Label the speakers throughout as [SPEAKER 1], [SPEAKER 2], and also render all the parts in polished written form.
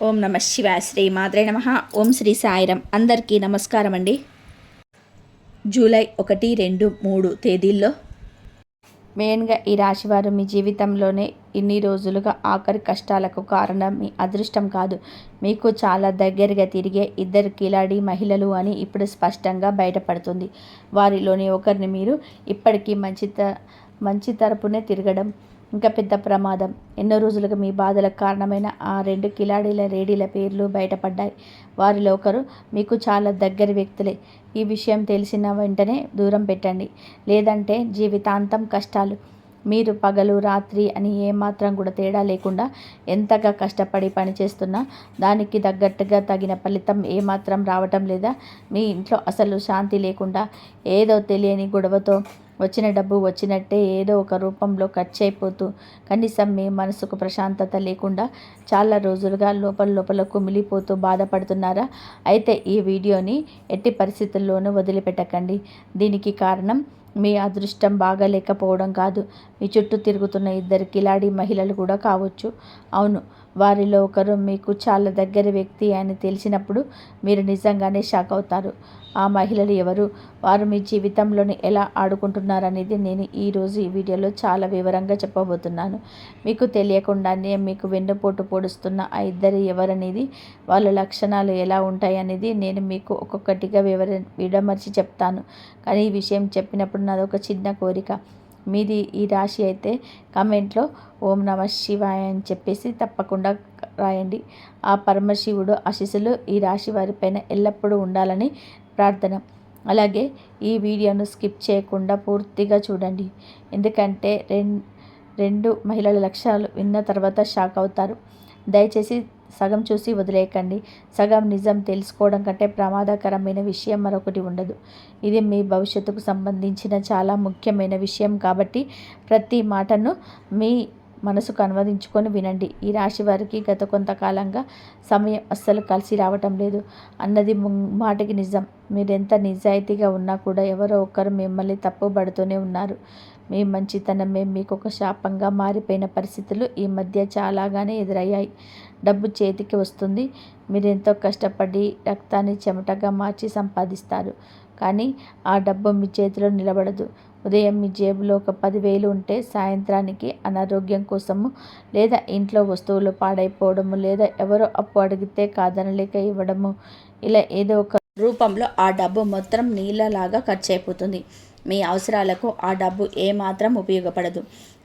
[SPEAKER 1] ఓం నమ శివాయ. శ్రీ మాత్రే నమ. ఓం శ్రీ సాయిరం. అందరికీ నమస్కారం అండి. జూలై 1, 2, 3 తేదీల్లో మెయిన్గా ఈ రాశివారు మీ జీవితంలోనే ఇన్ని రోజులుగా ఆఖరి కష్టాలకు కారణం మీ అదృష్టం కాదు, మీకు చాలా దగ్గరగా తిరిగే ఇద్దరు కిలాడి మహిళలు అని ఇప్పుడు స్పష్టంగా బయటపడుతుంది. వారిలోని ఒకరిని మీరు ఇప్పటికీ మంచి తరపునే తిరగడం ఇంకా పెద్ద ప్రమాదం. ఎన్నో రోజులుగా మీ బాధలకు కారణమైన ఆ 2 కిలాడీల రేడీల పేర్లు బయటపడ్డాయి. వారిలో ఒకరు మీకు చాలా దగ్గరి వ్యక్తులే. ఈ విషయం తెలిసిన వెంటనే దూరం పెట్టండి, లేదంటే జీవితాంతం కష్టాలు. మీరు పగలు రాత్రి అని ఏమాత్రం కూడా తేడా లేకుండా ఎంతగా కష్టపడి పనిచేస్తున్నా దానికి తగ్గట్టుగా తగిన ఫలితం ఏమాత్రం రావటం లేదా? మీ ఇంట్లో అసలు శాంతి లేకుండా ఏదో తెలియని గొడవతో వచ్చిన డబ్బు వచ్చినట్టే ఏదో ఒక రూపంలో ఖర్చు అయిపోతూ కనీసం మీ మనసుకు ప్రశాంతత లేకుండా చాలా రోజులుగా లోపల కుమిలిపోతూ బాధపడుతున్నారా? అయితే ఈ వీడియోని ఎట్టి పరిస్థితుల్లోనూ వదిలిపెట్టకండి. దీనికి కారణం మీ అదృష్టం బాగాలేకపోవడం కాదు, మీ చుట్టూ తిరుగుతున్న ఇద్దరు కిలాడి మహిళలు కూడా కావచ్చు. అవును, వారిలో ఒకరు మీకు చాలా దగ్గర వ్యక్తి అని తెలిసినప్పుడు మీరు నిజంగానే షాక్ అవుతారు. ఆ మహిళలు ఎవరు, వారు మీ జీవితంలోని ఎలా ఆడుకుంటున్నారనేది నేను ఈరోజు ఈ వీడియోలో చాలా వివరంగా చెప్పబోతున్నాను. మీకు తెలియకుండానే మీకు వెన్నుపోటు పొడుస్తున్న ఆ ఇద్దరు ఎవరనేది, వాళ్ళ లక్షణాలు ఎలా ఉంటాయి అనేది నేను మీకు ఒక్కొక్కటిగా విడమర్చి చెప్తాను. కానీ ఈ విషయం చెప్పినప్పుడు నాదొక చిన్న కోరిక. మీది ఈ రాశి అయితే కామెంట్లో ఓం నమ శివాయ అని చెప్పేసి తప్పకుండా రాయండి. ఆ పరమశివుడు ఆశీస్సులు ఈ రాశి వారిపైన ఎల్లప్పుడూ ఉండాలని ప్రార్థన. అలాగే ఈ వీడియోను స్కిప్ చేయకుండా పూర్తిగా చూడండి, ఎందుకంటే రెండు మహిళల లక్షణాలు విన్న తర్వాత షాక్ అవుతారు. దయచేసి సగం చూసి వదిలేయకండి. సగం నిజం తెలుసుకోవడం కంటే ప్రమాదకరమైన విషయం మరొకటి ఉండదు. ఇది మీ భవిష్యత్తుకు సంబంధించిన చాలా ముఖ్యమైన విషయం కాబట్టి ప్రతి మాటను మీ మనసుకు అనువదించుకొని వినండి. ఈ రాశి వారికి గత కొంతకాలంగా సమయం అస్సలు కలిసి రావటం లేదు అన్నది మాటకి నిజం. మీరెంత నిజాయితీగా ఉన్నా కూడా ఎవరో ఒకరు మిమ్మల్ని తప్పుపడుతూనే ఉన్నారు. మీ మంచితనమే మీకు ఒక శాపంగా మారిపోయిన పరిస్థితులు ఈ మధ్య చాలాగానే ఎదురయ్యాయి. డబ్బు చేతికి వస్తుంది, మీరెంతో కష్టపడి రక్తాన్ని చెమటగా మార్చి సంపాదిస్తారు. కానీ ఆ డబ్బు మీ చేతిలో నిలబడదు. ఉదయం మీ జేబులో ఒక 10,000 ఉంటే సాయంత్రానికి అనారోగ్యం కోసము, లేదా ఇంట్లో వస్తువులు పాడైపోవడము, లేదా ఎవరో అప్పు అడిగితే కాదనలేక ఇవ్వడము, ఇలా ఏదో ఒక రూపంలో ఆ డబ్బు మొత్తం నీళ్ళలాగా ఖర్చు అయిపోతుంది. మీ అవసరాలకు ఆ డబ్బు ఏమాత్రం ఉపయోగపడదు.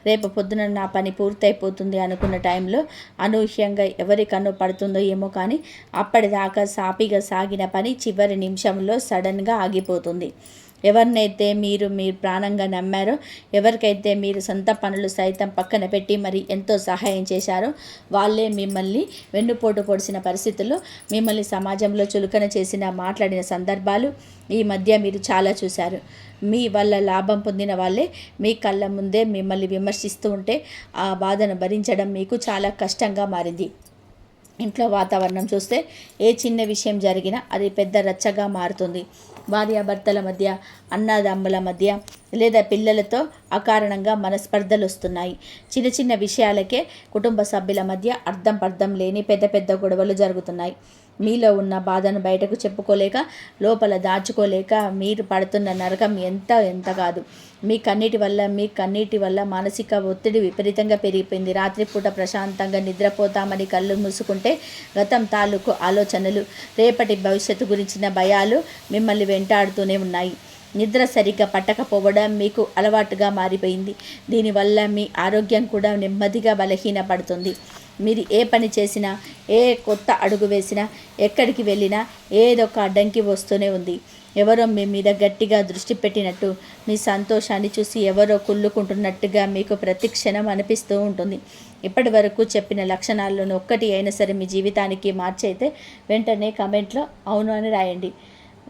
[SPEAKER 1] రేపు పొద్దున నా పని పూర్తయిపోతుంది అనుకున్న టైంలో అనూహ్యంగా ఎవరి కన్ను పడుతుందో ఏమో కానీ అప్పటిదాకా సాపిగా సాగిన పని చివరి నిమిషంలో సడన్గా ఆగిపోతుంది. ఎవరినైతే మీరు ప్రాణంగా నమ్మారో, ఎవరికైతే మీరు సొంత పనులు సైతం పక్కన పెట్టి మరి ఎంతో సహాయం చేశారో వాళ్ళే మిమ్మల్ని వెన్నుపోటు పొడిచిన పరిస్థితుల్లో, మిమ్మల్ని సమాజంలో చులకన మాట్లాడిన సందర్భాలు ఈ మధ్య మీరు చాలా చూశారు. మీ వల్ల లాభం పొందిన వాళ్ళే మీ కళ్ళ ముందే మిమ్మల్ని విమర్శిస్తూ ఉంటే ఆ బాధను భరించడం మీకు చాలా కష్టంగా మారింది. ఇంట్లో వాతావరణం చూస్తే ఏ చిన్న విషయం జరిగినా అది పెద్ద రచ్చగా మారుతుంది. భార్యాభర్తల మధ్య, అన్నదమ్ముల మధ్య, లేదా పిల్లలతో అకారణంగా మనస్పర్ధలు వస్తున్నాయి. చిన్న విషయాలకే కుటుంబ సభ్యుల మధ్య అర్థం లేని పెద్ద గొడవలు జరుగుతున్నాయి. మీలో ఉన్న బాధను బయటకు చెప్పుకోలేక, లోపల దాచుకోలేక మీరు పడుతున్న నరకం ఎంత కాదు. మీ కన్నీటి వల్ల మానసిక ఒత్తిడి విపరీతంగా పెరిగిపోయింది. రాత్రిపూట ప్రశాంతంగా నిద్రపోతామని కళ్ళు మూసుకుంటే గతం తాలూకు ఆలోచనలు, రేపటి భవిష్యత్తు గురించిన భయాలు మిమ్మల్ని వెంటాడుతూనే ఉన్నాయి. నిద్ర సరిగ్గా పట్టకపోవడం మీకు అలవాటుగా మారిపోయింది. దీనివల్ల మీ ఆరోగ్యం కూడా నెమ్మదిగా బలహీనపడుతుంది. మీరు ఏ పని చేసినా, ఏ కొత్త అడుగు వేసినా, ఎక్కడికి వెళ్ళినా ఏదో ఒక అడ్డంకి వస్తూనే ఉంది. ఎవరో మీ మీద గట్టిగా దృష్టి పెట్టినట్టు, మీ సంతోషాన్ని చూసి ఎవరో కుళ్ళుకుంటున్నట్టుగా మీకు ప్రతి క్షణం అనిపిస్తూ ఉంటుంది. ఇప్పటి వరకు చెప్పిన లక్షణాల్లోనూ ఒక్కటి అయినా సరే మీ జీవితానికి మార్చైతే వెంటనే కమెంట్లో అవును అని రాయండి.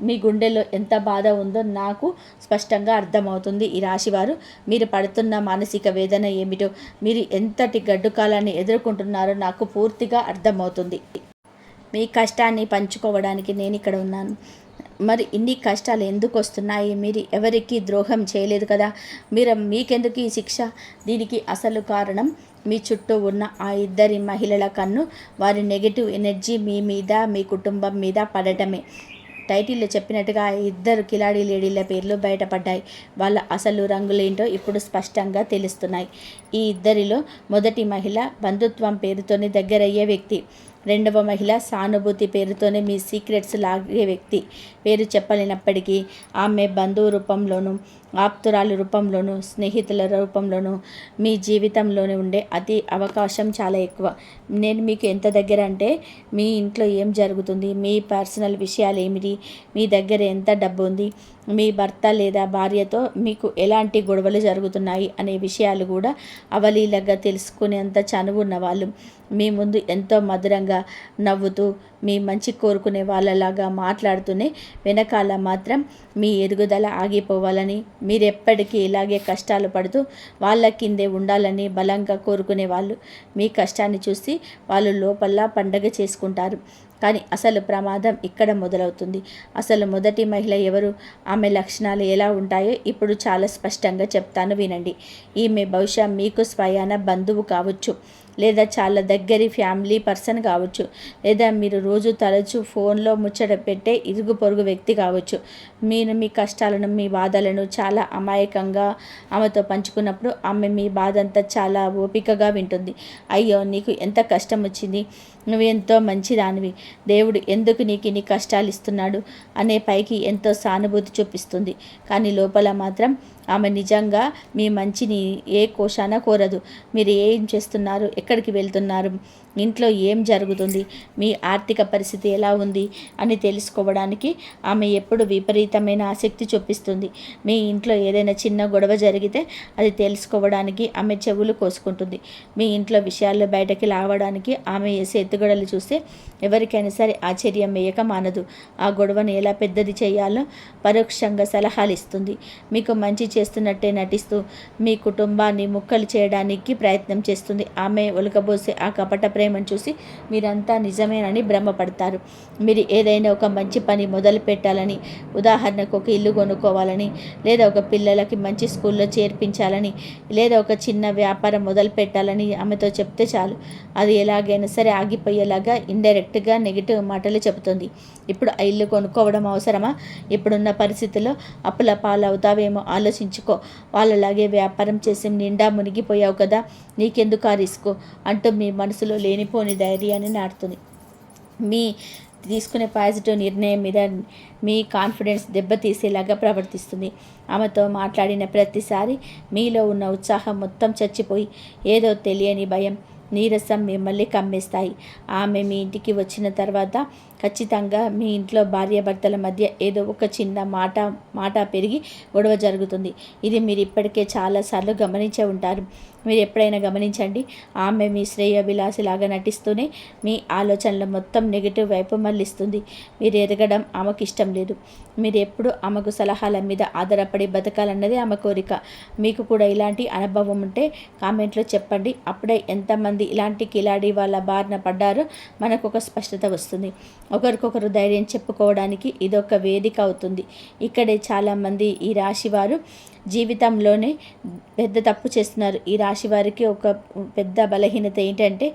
[SPEAKER 1] మీ గుండెలో ఎంత బాధ ఉందో నాకు స్పష్టంగా అర్థమవుతుంది. ఈ రాశివారు మీరు పడుతున్న మానసిక వేదన ఏమిటో, మీరు ఎంతటి గడ్డు కాలాన్ని ఎదుర్కొంటున్నారో నాకు పూర్తిగా అర్థమవుతుంది. మీ కష్టాన్ని పంచుకోవడానికి నేను ఇక్కడ ఉన్నాను. మరి ఇన్ని కష్టాలు ఎందుకు వస్తున్నాయి? మీరు ఎవరికి ద్రోహం చేయలేదు కదా, మీకెందుకు ఈ శిక్ష? దీనికి అసలు కారణం మీ చుట్టూ ఉన్న ఆ ఇద్దరి మహిళల కన్ను వారి నెగిటివ్ ఎనర్జీ మీ మీద, మీ కుటుంబం మీద పడటమే. టైటిల్లో చెప్పినట్టుగా ఆ ఇద్దరు కిలాడీ లేడీల పేర్లు బయటపడ్డాయి. వాళ్ళ అసలు రంగులేంటో ఇప్పుడు స్పష్టంగా తెలుస్తున్నాయి. ఈ ఇద్దరిలో మొదటి మహిళ బంధుత్వం పేరుతోనే దగ్గరయ్యే వ్యక్తి. రెండవ మహిళ సానుభూతి పేరుతోనే మీ సీక్రెట్స్ లాగే వ్యక్తి. పేరు చెప్పలేనప్పటికీ ఆమె బంధువు రూపంలోనూ, ఆప్తురాలు రూపంలోనూ, స్నేహితుల రూపంలోనూ మీ జీవితంలోనే ఉండే అతి అవకాశం చాలా ఎక్కువ. నేను మీకు ఎంత దగ్గర అంటే, మీ ఇంట్లో ఏం జరుగుతుంది, మీ పర్సనల్ విషయాలు ఏమిటి, మీ దగ్గర ఎంత డబ్బు ఉంది, మీ భర్త లేదా భార్యతో మీకు ఎలాంటి గొడవలు జరుగుతున్నాయి అనే విషయాలు కూడా అవలీలగా తెలుసుకునేంత చనువు ఉన్నవాళ్ళు. మీ ముందు ఎంతో మధురంగా నవ్వుతూ మీ మంచి కోరుకునే వాళ్ళలాగా మాట్లాడుతూనే వెనకాల మాత్రం మీ ఎదుగుదల ఆగిపోవాలని, మీరెప్పటికీ ఇలాగే కష్టాలు పడుతూ వాళ్ళ కిందే ఉండాలని బలంగా కోరుకునే వాళ్ళు. మీ కష్టాన్ని చూసి వాళ్ళు లోపల పండగ చేసుకుంటారు. కానీ అసలు ప్రమాదం ఇక్కడ మొదలవుతుంది. అసలు మొదటి మహిళ ఎవరు, ఆమె లక్షణాలు ఎలా ఉంటాయో ఇప్పుడు చాలా స్పష్టంగా చెప్తాను వినండి. ఈమె బహుశా మీకు స్వయాన బంధువు కావచ్చు, లేదా చాలా దగ్గరి ఫ్యామిలీ పర్సన్ కావచ్చు, లేదా మీరు రోజు తరచూ ఫోన్లో ముచ్చట పెట్టే ఇరుగు పొరుగు వ్యక్తి కావచ్చు. మీరు మీ కష్టాలను, మీ బాధలను చాలా అమాయకంగా ఆమెతో పంచుకున్నప్పుడు ఆమె మీ బాధంతా చాలా ఓపికగా వింటుంది. అయ్యో నీకు ఎంత కష్టం వచ్చింది, నువ్వు ఎంతో మంచిదానివి, దేవుడు ఎందుకు నీకు ఇన్ని కష్టాలు ఇస్తున్నాడు అనే పైకి ఎంతో సానుభూతి చూపిస్తుంది. కానీ లోపల మాత్రం ఆమె నిజంగా మీ మంచిని ఏ కోశాన కోరదు. మీరు ఏం చేస్తున్నారు, ఎక్కడికి వెళ్తున్నారు, ఇంట్లో ఏం జరుగుతుంది, మీ ఆర్థిక పరిస్థితి ఎలా ఉంది అని తెలుసుకోవడానికి ఆమె ఎప్పుడు విపరీతమైన ఆసక్తి చూపిస్తుంది. మీ ఇంట్లో ఏదైనా చిన్న గొడవ జరిగితే అది తెలుసుకోవడానికి ఆమె చెవులు కోసుకుంటుంది. మీ ఇంట్లో విషయాలు బయటకి లావడానికి ఆమె వేసే ఎత్తుగడలు చూస్తే ఎవరికైనా సరే ఆశ్చర్యం వేయక మానదు. ఆ గొడవను ఎలా పెద్దది చేయాలో పరోక్షంగా సలహాలు ఇస్తుంది. మీకు మంచి చేస్తున్నట్టే నటిస్తూ మీ కుటుంబాన్ని ముక్కలు చేయడానికి ప్రయత్నం చేస్తుంది. ఆమె ఒలకబోసే ఆ కపట ప్రేమను చూసి మీరంతా నిజమేనని భ్రమపడతారు. మీరు ఏదైనా ఒక మంచి పని మొదలు పెట్టాలని, ఉదాహరణకు ఒక ఇల్లు కొనుక్కోవాలని, లేదా ఒక పిల్లలకి మంచి స్కూల్లో చేర్పించాలని, లేదా ఒక చిన్న వ్యాపారం మొదలు పెట్టాలని ఆమెతో చెప్తే చాలు, అది ఎలాగైనా సరే ఆగిపోయేలాగా ఇండైరెక్ట్గా నెగిటివ్ మాటలు చెబుతుంది. ఇప్పుడు ఆ ఇల్లు కొనుక్కోవడం అవసరమా, ఇప్పుడున్న పరిస్థితుల్లో అప్పుల పాలవుతావేమో ఆలోచించుకో, వాళ్ళలాగే వ్యాపారం చేసి నిండా మునిగిపోయావు కదా, నీకెందుకు ఆ రిస్క్ అంటూ మీ మనసులో లేనిపోని ధైర్యాన్ని నాటుతుంది. మీ తీసుకునే పాజిటివ్ నిర్ణయం మీద మీ కాన్ఫిడెన్స్ దెబ్బతీసేలాగా ప్రవర్తిస్తుంది. ఆమెతో మాట్లాడిన ప్రతిసారి మీలో ఉన్న ఉత్సాహం మొత్తం చచ్చిపోయి ఏదో తెలియని భయం, నీరసం మిమ్మల్ని కమ్మేస్తాయి. ఆమె మీ ఇంటికి వచ్చిన తర్వాత ఖచ్చితంగా మీ ఇంట్లో భార్యాభర్తల మధ్య ఏదో ఒక చిన్న మాట పెరిగి గొడవ జరుగుతుంది. ఇది మీరు ఇప్పటికే చాలాసార్లు గమనించే ఉంటారు. మీరు ఎప్పుడైనా గమనించండి, ఆమె మీ శ్రేయోభిలాషిలాగా నటిస్తూనే మీ ఆలోచనలు మొత్తం నెగిటివ్ వైపు మళ్ళిస్తుంది. మీరు ఎదగడం ఆమెకు ఇష్టం లేదు. మీరు ఎప్పుడు ఆమెకు సలహాల మీద ఆధారపడి బతకాలన్నది ఆమె కోరిక. మీకు కూడా ఇలాంటి అనుభవం ఉంటే కామెంట్లో చెప్పండి. అప్పుడే ఎంతమంది ఇలాంటి కిలాడి వాళ్ళ బారిన పడ్డారో మనకు ఒక స్పష్టత వస్తుంది. ఒకరికొకరు ధైర్యం చెప్పుకోవడానికి ఇదొక వేదిక అవుతుంది. ఇక్కడే చాలామంది ఈ రాశి వారు జీవితంలోనే పెద్ద తప్పు చేస్తున్నారు. ఈ రాశి వారికి ఒక పెద్ద బలహీనత ఏంటంటే,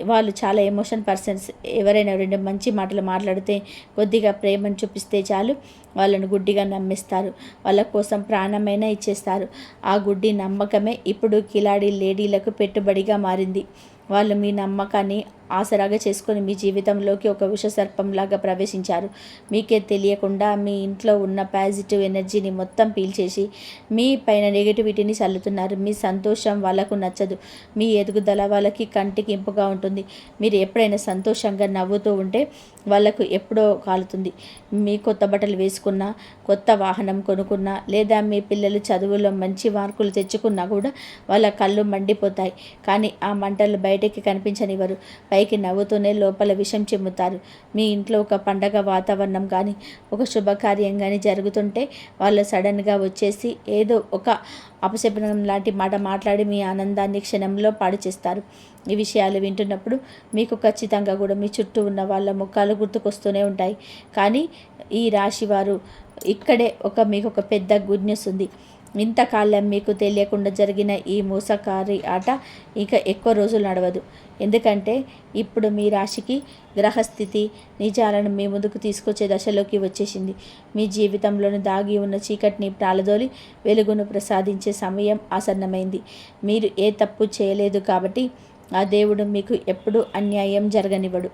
[SPEAKER 1] వాళ్ళు చాలా ఎమోషన్ పర్సన్స్. ఎవరైనా రెండు మంచి మాటలు మాట్లాడితే, కొద్దిగా ప్రేమను చూపిస్తే చాలు వాళ్ళను గుడ్డిగా నమ్మిస్తారు. వాళ్ళ కోసం ప్రాణమైనా ఇచ్చేస్తారు. ఆ గుడ్డి నమ్మకమే ఇప్పుడు కిలాడి లేడీలకు పెట్టుబడిగా మారింది. వాళ్ళు మీ నమ్మకాన్ని ఆసరాగా చేసుకొని మీ జీవితంలోకి ఒక విషసర్పంలాగా ప్రవేశించారు. మీకే తెలియకుండా మీ ఇంట్లో ఉన్న పాజిటివ్ ఎనర్జీని మొత్తం పీల్చేసి మీ పైన నెగిటివిటీని చల్లుతున్నారు. మీ సంతోషం వాళ్ళకు నచ్చదు. మీ ఎదుగుదల వాళ్ళకి కంటికి ఇంపుగా ఉంటుంది. మీరు ఎప్పుడైనా సంతోషంగా నవ్వుతూ ఉంటే వాళ్ళకు ఎప్పుడో కాలుతుంది. మీ కొత్త బట్టలు వేసుకున్నా, కొత్త వాహనం కొనుక్కున్నా, లేదా మీ పిల్లలు చదువులో మంచి మార్కులు తెచ్చుకున్నా కూడా వాళ్ళ కళ్ళు మండిపోతాయి. కానీ ఆ మంటలు బయటికి కనిపించనివ్వరు. పైకి నవ్వుతూనే లోపల విషం చిమ్ముతారు. మీ ఇంట్లో ఒక పండగ వాతావరణం కానీ, ఒక శుభకార్యం కానీ జరుగుతుంటే వాళ్ళు సడన్గా వచ్చేసి ఏదో ఒక అపశకునం లాంటి మాట మాట్లాడి మీ ఆనందాన్ని క్షణంలో పాడు చేస్తారు. ఈ విషయాలు వింటున్నప్పుడు మీకు ఖచ్చితంగా కూడా మీ చుట్టూ ఉన్న వాళ్ళ ముఖాలు గుర్తుకొస్తూనే ఉంటాయి. కానీ ఈ రాశి వారు ఇక్కడే మీకు ఒక పెద్ద గుడ్ న్యూస్ ఉంది. ఇంతకాలం మీకు తెలియకుండా జరిగిన ఈ మోసకారి ఆట ఇక ఎక్కువ రోజులు నడవదు. ఎందుకంటే ఇప్పుడు మీ రాశికి గ్రహస్థితి నిజాలను మీ ముందుకు తీసుకొచ్చే దశలోకి వచ్చేసింది. మీ జీవితంలోని దాగి ఉన్న చీకటిని ప్రాలదోలి వెలుగును ప్రసాదించే సమయం ఆసన్నమైంది. మీరు ఏ తప్పు చేయలేదు కాబట్టి ఆ దేవుడు మీకు ఎప్పుడూ అన్యాయం జరగనివ్వడు.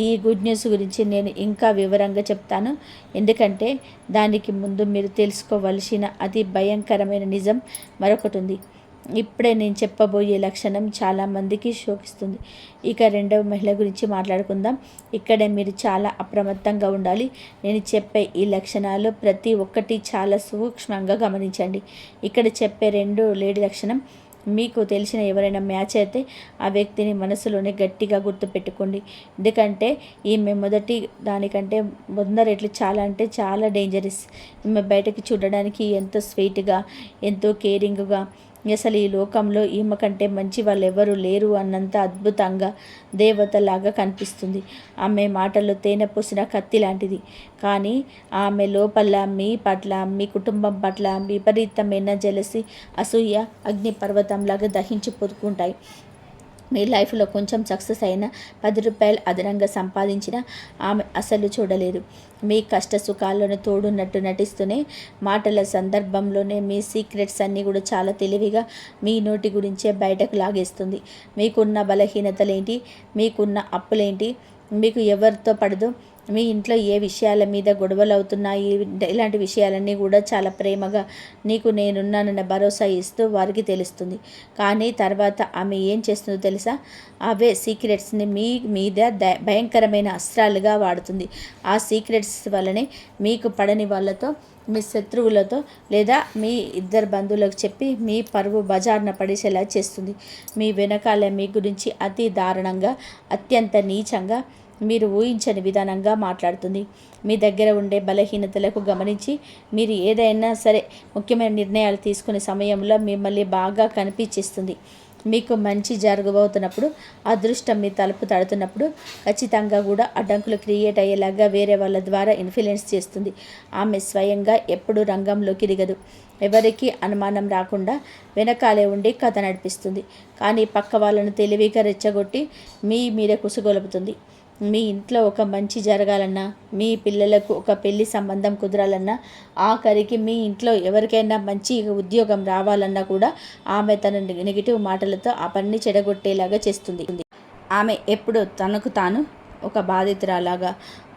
[SPEAKER 1] ఈ గుడ్ న్యూస్ గురించి నేను ఇంకా వివరంగా చెప్తాను. ఎందుకంటే దానికి ముందు మీరు తెలుసుకోవలసిన అతి భయంకరమైన నిజం మరొకటి ఉంది. ఇప్పుడే నేను చెప్పబోయే లక్షణం చాలామందికి శోకిస్తుంది. ఇక రెండవ మహిళ గురించి మాట్లాడుకుందాం. ఇక్కడే మీరు చాలా అప్రమత్తంగా ఉండాలి. నేను చెప్పే ఈ లక్షణాలు ప్రతి ఒక్కటి చాలా సూక్ష్మంగా గమనించండి. ఇక్కడ చెప్పే లేడీ లక్షణం మీకు తెలిసిన ఎవరైనా మ్యాచ్ అయితే ఆ వ్యక్తిని మనసులోనే గట్టిగా గుర్తుపెట్టుకోండి. ఎందుకంటే ఈమె మొదటి దానికంటే 100 రెట్లు చాలా అంటే చాలా డేంజరస్. ఈమె బయటకి చూడడానికి ఎంతో స్వీట్గా, ఎంతో కేరింగ్గా, అసలు ఈ లోకంలో ఈమె కంటే మంచి వాళ్ళు ఎవరు లేరు అన్నంత అద్భుతంగా దేవతలాగా కనిపిస్తుంది. ఆమె మాటల్లో తేనె పూసిన కత్తి లాంటిది. కానీ ఆమె లోపల మీ పట్ల, మీ కుటుంబం పట్ల విపరీతమైన జెలసీ, అసూయ అగ్నిపర్వతంలాగా దహించి పొదుకుంటాయి. మీ లైఫ్లో కొంచెం సక్సెస్ అయినా, 10 రూపాయలు అదనంగా సంపాదించినా ఆమె అసలు చూడలేదు. మీ కష్ట సుఖాలను తోడున్నట్టు నటిస్తూనే మాటల సందర్భంలోనే మీ సీక్రెట్స్ అన్నీ కూడా చాలా తెలివిగా మీ నోటి గురించే బయటకు లాగేస్తుంది. మీకున్న బలహీనతలేంటి, మీకున్న అప్పులేంటి, మీకు ఎవరితో పడదు, మీ ఇంట్లో ఏ విషయాల మీద గొడవలు అవుతున్నాయి, ఇలాంటి విషయాలన్నీ కూడా చాలా ప్రేమగా నీకు నేనున్నానన్న భరోసా ఇస్తూ వారికి తెలుస్తుంది. కానీ తర్వాత ఆమె ఏం చేస్తుందో తెలుసా? అవే సీక్రెట్స్ని మీ మీద భయంకరమైన అస్త్రాలుగా వాడుతుంది. ఆ సీక్రెట్స్ వల్లనే మీకు పడని వాళ్ళతో, మీ శత్రువులతో లేదా మీ ఇద్దరు బంధువులకు చెప్పి మీ పరువు బజార్న పడేసేలా చేస్తుంది. మీ వెనకాల మీ గురించి అతి దారుణంగా, అత్యంత నీచంగా, మీరు ఊహించని విధానంగా మాట్లాడుతుంది. మీ దగ్గర ఉండే బలహీనతలకు గమనించి మీరు ఏదైనా సరే ముఖ్యమైన నిర్ణయాలు తీసుకునే సమయంలో మిమ్మల్ని బాగా కనిపించేస్తుంది. మీకు మంచి జరగబోతున్నప్పుడు, అదృష్టం మీ తలుపు తడుతున్నప్పుడు ఖచ్చితంగా కూడా అడ్డంకులు క్రియేట్ అయ్యేలాగా వేరే వాళ్ళ ద్వారా ఇన్ఫ్లుయెన్స్ చేస్తుంది. ఆమె స్వయంగా ఎప్పుడు రంగంలోకి దిగదు. ఎవరికీ అనుమానం రాకుండా వెనకాలే ఉండి కథ నడిపిస్తుంది. కానీ పక్క వాళ్ళను తెలివిగా రెచ్చగొట్టి మీ మీద కుసుగొలుపుతుంది. మీ ఇంట్లో ఒక మంచి జరగాలన్నా, మీ పిల్లలకు ఒక పెళ్లి సంబంధం కుదరాలన్నా, ఆఖరికి మీ ఇంట్లో ఎవరికైనా మంచి ఉద్యోగం రావాలన్నా కూడా ఆమె తన నెగిటివ్ మాటలతో ఆ పనిని చెడగొట్టేలాగా చేస్తుంది. ఆమె ఎప్పుడు తనకు తాను ఒక బాధితురాలాగా,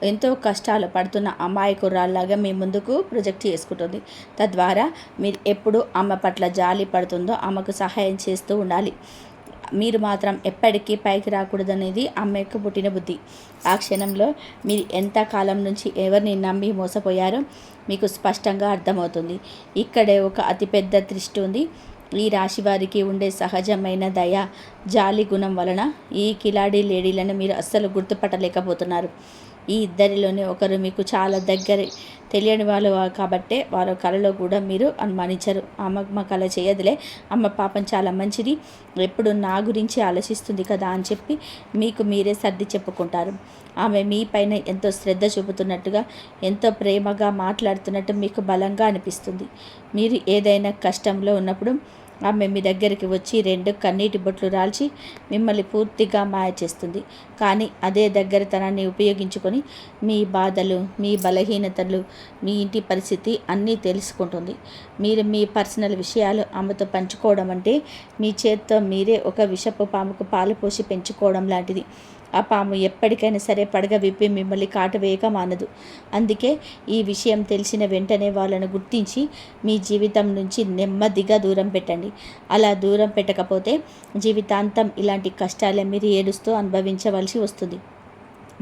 [SPEAKER 1] ఎంతో కష్టాలు పడుతున్న అమాయకురాల్లాగా మీ ముందుకు ప్రొజెక్ట్ చేసుకుంటుంది. తద్వారా మీరు ఎప్పుడు ఆమె పట్ల జాలి పడుతుందో ఆమెకు సహాయం చేస్తూ ఉండాలి. మీరు మాత్రం ఎప్పటికీ పైకి రాకూడదనేది ఆమెకు పుట్టిన బుద్ధి. ఆ క్షణంలో మీరు ఎంత కాలం నుంచి ఎవరిని నమ్మి మోసపోయారో మీకు స్పష్టంగా అర్థమవుతుంది. ఇక్కడే ఒక అతిపెద్ద దృష్టి ఉంది. ఈ రాశి వారికి ఉండే సహజమైన దయ, జాలి గుణం వలన ఈ కిలాడి లేడీలను మీరు అస్సలు గుర్తుపట్టలేకపోతున్నారు. ఈ ఇద్దరిలోనే ఒకరు మీకు చాలా దగ్గర, తెలియని వాళ్ళు కాబట్టే వారు కళలో కూడా మీరు అనుమానించరు. అమ్మ కళ చేయదులే, అమ్మ పాపం చాలా మంచిది, ఎప్పుడు నా గురించి ఆలోచిస్తుంది కదా అని చెప్పి మీకు మీరే సర్ది చెప్పుకుంటారు. ఆమె మీ పైన ఎంతో శ్రద్ధ చూపుతున్నట్టుగా, ఎంతో ప్రేమగా మాట్లాడుతున్నట్టు మీకు బలంగా అనిపిస్తుంది. మీరు ఏదైనా కష్టంలో ఉన్నప్పుడు ఆమె మీ దగ్గరికి వచ్చి 2 కన్నీటి బొట్లు రాల్చి మిమ్మల్ని పూర్తిగా మాయ చేస్తుంది. కానీ అదే దగ్గరతనాన్ని ఉపయోగించుకొని మీ బాధలు, మీ బలహీనతలు, మీ ఇంటి పరిస్థితి అన్నీ తెలుసుకుంటుంది. మీరు మీ పర్సనల్ విషయాలు ఆమెతో పంచుకోవడం అంటే మీ చేత్తో మీరే ఒక విషపు పాముకు పాలు పోసి పెంచుకోవడం లాంటిది. ఆ పాము ఎప్పటికైనా సరే పడగ విప్పి మిమ్మల్ని కాటువేయక మానదు. అందుకే ఈ విషయం తెలిసిన వెంటనే వాళ్ళను గుర్తించి మీ జీవితం నుంచి నెమ్మదిగా దూరం పెట్టండి. అలా దూరం పెట్టకపోతే జీవితాంతం ఇలాంటి కష్టాలే మీరు ఏడుస్తూ అనుభవించవలసి వస్తుంది.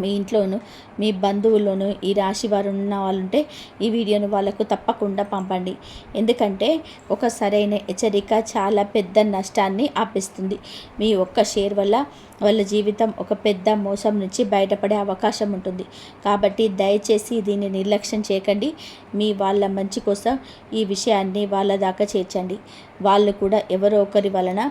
[SPEAKER 1] మీ ఇంట్లోనూ, మీ బంధువుల్లోనూ ఈ రాశి వారు ఉన్న వాళ్ళుంటే ఈ వీడియోను వాళ్ళకు తప్పకుండా పంపండి. ఎందుకంటే ఒక సరైన హెచ్చరిక చాలా పెద్ద నష్టాన్ని ఆపేస్తుంది. మీ ఒక్క షేర్ వల్ల వాళ్ళ జీవితం ఒక పెద్ద మోసం నుంచి బయటపడే అవకాశం ఉంటుంది. కాబట్టి దయచేసి దీన్ని నిర్లక్ష్యం చేయకండి. మీ వాళ్ళ మంచి కోసం ఈ విషయాన్ని వాళ్ళ దాకా చేర్చండి. వాళ్ళు కూడా ఎవరో ఒకరి వలన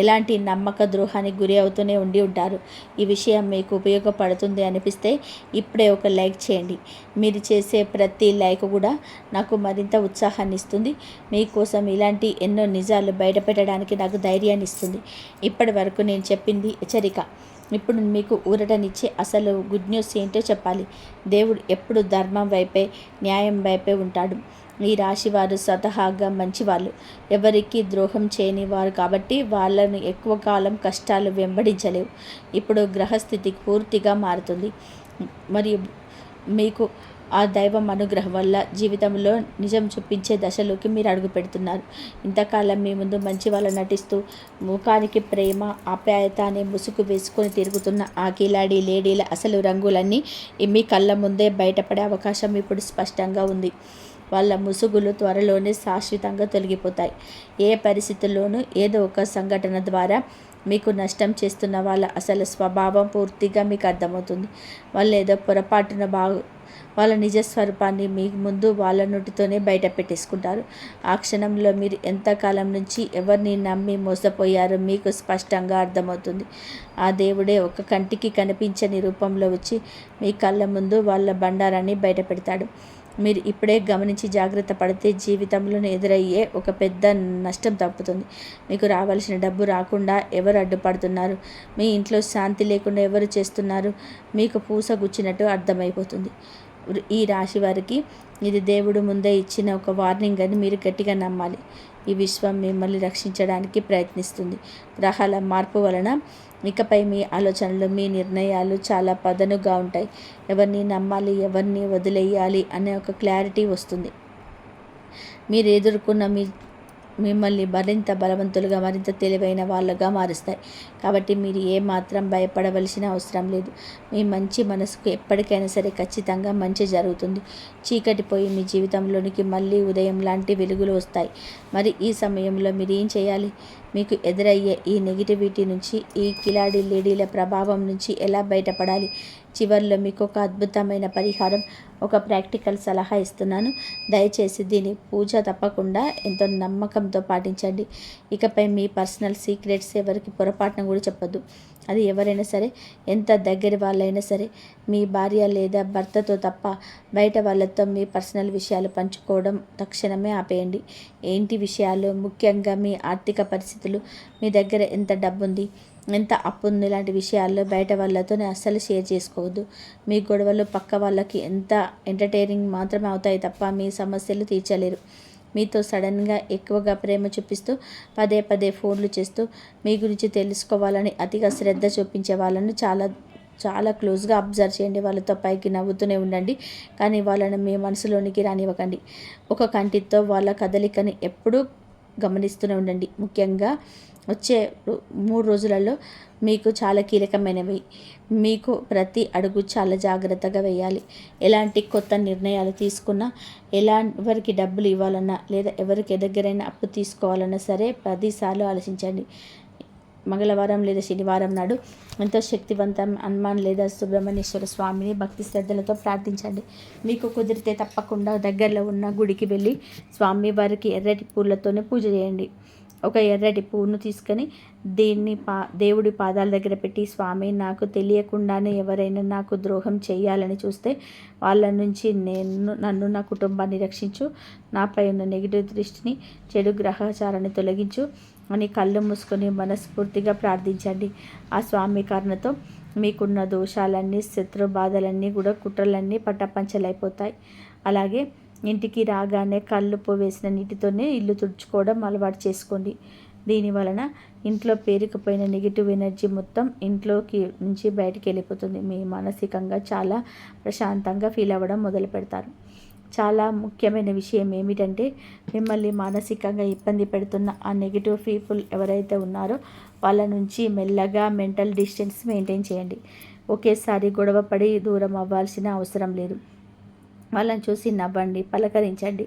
[SPEAKER 1] ఎలాంటి నమ్మక ద్రోహానికి గురి అవుతూనే ఉంటారు. ఈ విషయం మీకు ఉపయోగపడుతుంది అనిపిస్తే ఇప్పుడే ఒక లైక్ చేయండి. మీరు చేసే ప్రతి లైక్ కూడా నాకు మరింత ఉత్సాహాన్ని ఇస్తుంది. మీకోసం ఇలాంటి ఎన్నో నిజాలు బయటపెట్టడానికి నాకు ధైర్యాన్ని ఇస్తుంది. ఇప్పటి వరకు నేను చెప్పింది హెచ్చరిక. ఇప్పుడు మీకు ఊరటనిచ్చే అసలు గుడ్ న్యూస్ ఏంటో చెప్పాలి. దేవుడు ఎప్పుడు ధర్మం వైపే, న్యాయం వైపే ఉంటాడు. ఈ రాశివారు స్వతహాగా మంచివాళ్ళు, ఎవరికి ద్రోహం చేయని వారు కాబట్టి వాళ్ళను ఎక్కువ కాలం కష్టాలు వెంబడించలేవు. ఇప్పుడు గ్రహస్థితి పూర్తిగా మారుతుంది. మరియు మీకు ఆ దైవం అనుగ్రహం వల్ల జీవితంలో నిజం చూపించే దశలోకి మీరు అడుగు పెడుతున్నారు. ఇంతకాలం మీ ముందు మంచి వాళ్ళు నటిస్తూ ముఖానికి ప్రేమ, ఆప్యాయత అనే ముసుగు వేసుకొని తిరుగుతున్న ఆ కిలాడి లేడీల అసలు రంగులన్నీ మీ కళ్ళ ముందే బయటపడే అవకాశం ఇప్పుడు స్పష్టంగా ఉంది. వాళ్ళ ముసుగులు త్వరలోనే శాశ్వతంగా తొలగిపోతాయి. ఏ పరిస్థితుల్లోనూ ఏదో ఒక సంఘటన ద్వారా మీకు నష్టం చేస్తున్న వాళ్ళ అసలు స్వభావం పూర్తిగా మీకు అర్థమవుతుంది. వాళ్ళు ఏదో పొరపాటున వాళ్ళ నిజస్వరూపాన్ని మీ ముందు వాళ్ళ నోటితోనే బయట పెట్టేసుకుంటారు. ఆ క్షణంలో మీరు ఎంతకాలం నుంచి ఎవరిని నమ్మి మోసపోయారో మీకు స్పష్టంగా అర్థమవుతుంది. ఆ దేవుడే ఒక కంటికి కనిపించని రూపంలో వచ్చి మీ కళ్ళ ముందు వాళ్ళ బండారాన్ని బయట పెడతాడు. మీరు ఇప్పుడే గమనించి జాగ్రత్త పడితే జీవితంలో ఎదురయ్యే ఒక పెద్ద నష్టం తప్పుతుంది. మీకు రావాల్సిన డబ్బు రాకుండా ఎవరు అడ్డుపడుతున్నారు, మీ ఇంట్లో శాంతి లేకుండా ఎవరు చేస్తున్నారు, మీకు పూసగుచ్చినట్టు అర్థమైపోతుంది. ఈ రాశి వారికి ఇది దేవుడు ముందే ఇచ్చిన ఒక వార్నింగ్ అని మీరు గట్టిగా నమ్మాలి. ఈ విశ్వం మిమ్మల్ని రక్షించడానికి ప్రయత్నిస్తుంది. గ్రహాల మార్పు వలన ఇకపై మీ ఆలోచనలు, మీ నిర్ణయాలు చాలా పదునుగా ఉంటాయి. ఎవరిని నమ్మాలి, ఎవరిని వదిలేయాలి అనే ఒక క్లారిటీ వస్తుంది. మీరు ఎదుర్కొన్న మిమ్మల్ని మరింత బలవంతులుగా, మరింత తెలివైన వాళ్ళగా మారుస్తాయి. కాబట్టి మీరు ఏమాత్రం భయపడవలసిన అవసరం లేదు. మీ మంచి మనసుకు ఎప్పటికైనా సరే ఖచ్చితంగా మంచి జరుగుతుంది. చీకటి పోయి మీ జీవితంలోనికి మళ్ళీ ఉదయం లాంటి వెలుగులు వస్తాయి. మరి ఈ సమయంలో మీరు ఏం చేయాలి? మీకు ఎదురయ్యే ఈ నెగిటివిటీ నుంచి, ఈ కిలాడి లేడీల ప్రభావం నుంచి ఎలా బయటపడాలి? చివరిలో మీకు ఒక అద్భుతమైన పరిహారం, ఒక ప్రాక్టికల్ సలహా ఇస్తున్నాను. దయచేసి దీని పూజ తప్పకుండా ఎంతో నమ్మకంతో పాటించండి. ఇకపై మీ పర్సనల్ సీక్రెట్స్ ఎవరికి పొరపాటున కూడా చెప్పొద్దు. అది ఎవరైనా సరే, ఎంత దగ్గర వాళ్ళైనా సరే, మీ భార్య లేదా భర్తతో తప్ప బయట వాళ్ళతో మీ పర్సనల్ విషయాలు పంచుకోవడం తక్షణమే ఆపేయండి. ఏంటి విషయాలు? ముఖ్యంగా మీ ఆర్థిక పరిస్థితులు, మీ దగ్గర ఎంత డబ్బు ఉంది, ఎంత అప్పు ఉంది, ఇలాంటి విషయాల్లో బయట వాళ్ళతో అస్సలు షేర్ చేసుకోవద్దు. మీ గొడవలు పక్క వాళ్ళకి ఎంత ఎంటర్టైనింగ్ మాత్రమే అవుతాయి తప్ప మీ సమస్యలు తీర్చలేరు. మీతో సడన్గా ఎక్కువగా ప్రేమ చూపిస్తూ పదే పదే ఫోన్లు చేస్తూ మీ గురించి తెలుసుకోవాలని అతిగా శ్రద్ధ చూపించే వాళ్ళను చాలా క్లోజ్గా అబ్జర్వ్ చేయండి. వాళ్ళతో పైకి నవ్వుతూనే ఉండండి, కానీ వాళ్ళని మీ మనసులోనికి రానివ్వకండి. ఒక కంటితో వాళ్ళ కదలికని ఎప్పుడూ గమనిస్తూనే ఉండండి. ముఖ్యంగా వచ్చే 3 రోజులలో మీకు చాలా కీలకమైనవి. మీకు ప్రతి అడుగు చాలా జాగ్రత్తగా వేయాలి. ఎలాంటి కొత్త నిర్ణయాలు తీసుకున్నా, ఎవరికి డబ్బులు ఇవ్వాలన్నా లేదా ఎవరికి దగ్గరైనా అప్పు తీసుకోవాలన్నా సరే 10 సార్లు ఆలోచించండి. మంగళవారం లేదా శనివారం నాడు ఎంతో శక్తివంతం హనుమాన్ లేదా సుబ్రహ్మణ్యేశ్వర స్వామిని భక్తి శ్రద్ధలతో ప్రార్థించండి. మీకు కుదిరితే తప్పకుండా దగ్గరలో ఉన్న గుడికి వెళ్ళి స్వామి వారికి ఎర్రటి పూలతోనే పూజ చేయండి. ఒక ఎర్రటి పువ్వును తీసుకొని దీన్ని దేవుడి పాదాల దగ్గర పెట్టి, స్వామి, నాకు తెలియకుండానే ఎవరైనా నాకు ద్రోహం చేయాలని చూస్తే వాళ్ళ నుంచి నన్ను నా కుటుంబాన్ని రక్షించు, నాపై ఉన్న నెగిటివ్ దృష్టిని, చెడు గ్రహచారాన్ని తొలగించు అని కళ్ళు మూసుకొని మనస్ఫూర్తిగా ప్రార్థించండి. ఆ స్వామి కారణతో మీకున్న దోషాలన్నీ, శత్రు బాధలన్నీ కూడా, కుట్రలన్నీ పట్టపంచలైపోతాయి. అలాగే ఇంటికి రాగానే కల్లుప్పు వేసిన నీటితోనే ఇల్లు తుడుచుకోవడం అలవాటు చేసుకోండి. దీని వలన ఇంట్లో పేరుకుపోయిన నెగిటివ్ ఎనర్జీ మొత్తం ఇంట్లోకి నుంచి బయటికి వెళ్ళిపోతుంది. మీ మానసికంగా చాలా ప్రశాంతంగా ఫీల్ అవ్వడం మొదలు పెడతారు. చాలా ముఖ్యమైన విషయం ఏమిటంటే, మిమ్మల్ని మానసికంగా ఇబ్బంది పెడుతున్న ఆ నెగిటివ్ పీపుల్ ఎవరైతే ఉన్నారో వాళ్ళ నుంచి మెల్లగా మెంటల్ డిస్టెన్స్ మెయింటైన్ చేయండి. ఒకేసారి గొడవపడి దూరం అవ్వాల్సిన అవసరం లేదు. వాళ్ళని చూసి నవ్వండి, పలకరించండి.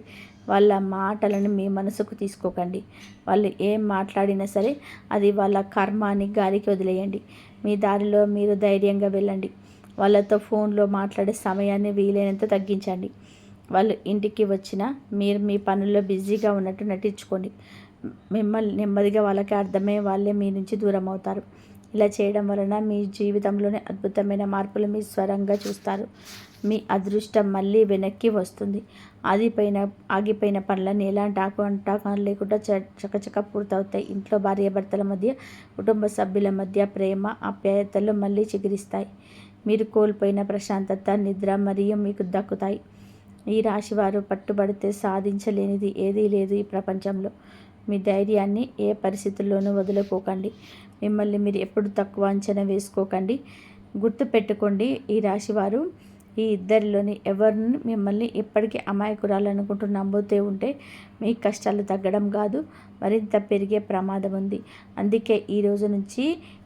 [SPEAKER 1] వాళ్ళ మాటలను మీ మనసుకు తీసుకోకండి. వాళ్ళు ఏం మాట్లాడినా సరే అది వాళ్ళ కర్మ అని గాలికి వదిలేయండి. మీ దారిలో మీరు ధైర్యంగా వెళ్ళండి. వాళ్ళతో ఫోన్లో మాట్లాడే సమయాన్ని వీలైనంత తగ్గించండి. వాళ్ళు ఇంటికి వచ్చినా మీరు మీ పనుల్లో బిజీగా ఉన్నట్టు నటించుకోండి. మిమ్మల్ని నెమ్మదిగా వాళ్ళకి అర్థమయ్యే వాళ్ళే మీ నుంచి దూరం అవుతారు. ఇలా చేయడం వలన మీ జీవితంలోనే అద్భుతమైన మార్పులు మీ స్వరంగా చూస్తారు. మీ అదృష్టం మళ్ళీ వెనక్కి వస్తుంది. ఆగిపోయిన పనులన్నీ ఎలాంటి ఆటంకాలు లేకుండా చకచక పూర్తవుతాయి. ఇంట్లో భార్యాభర్తల మధ్య, కుటుంబ సభ్యుల మధ్య ప్రేమ ఆప్యాయతలు మళ్ళీ చిగురిస్తాయి. మీరు కోల్పోయిన ప్రశాంతత, నిద్ర మరియు మీకు దక్కుతాయి. ఈ రాశివారు పట్టుబడితే సాధించలేనిది ఏదీ లేదు ఈ ప్రపంచంలో. మీ ధైర్యాన్ని ఏ పరిస్థితుల్లోనూ వదులుకోకండి. మిమ్మల్ని మీరు ఎప్పుడు తక్కువ అంచనా వేసుకోకండి. గుర్తుపెట్టుకోండి, ఈ రాశివారు ఈ ఇద్దరిలోని ఎవరిని మిమ్మల్ని ఎప్పటికీ అమాయకురాలనుకుంటూ నమ్ముతూ ఉంటే మీ కష్టాలు తగ్గడం కాదు, మరింత పెరిగే ప్రమాదం ఉంది. అందుకే ఈ రోజు నుంచి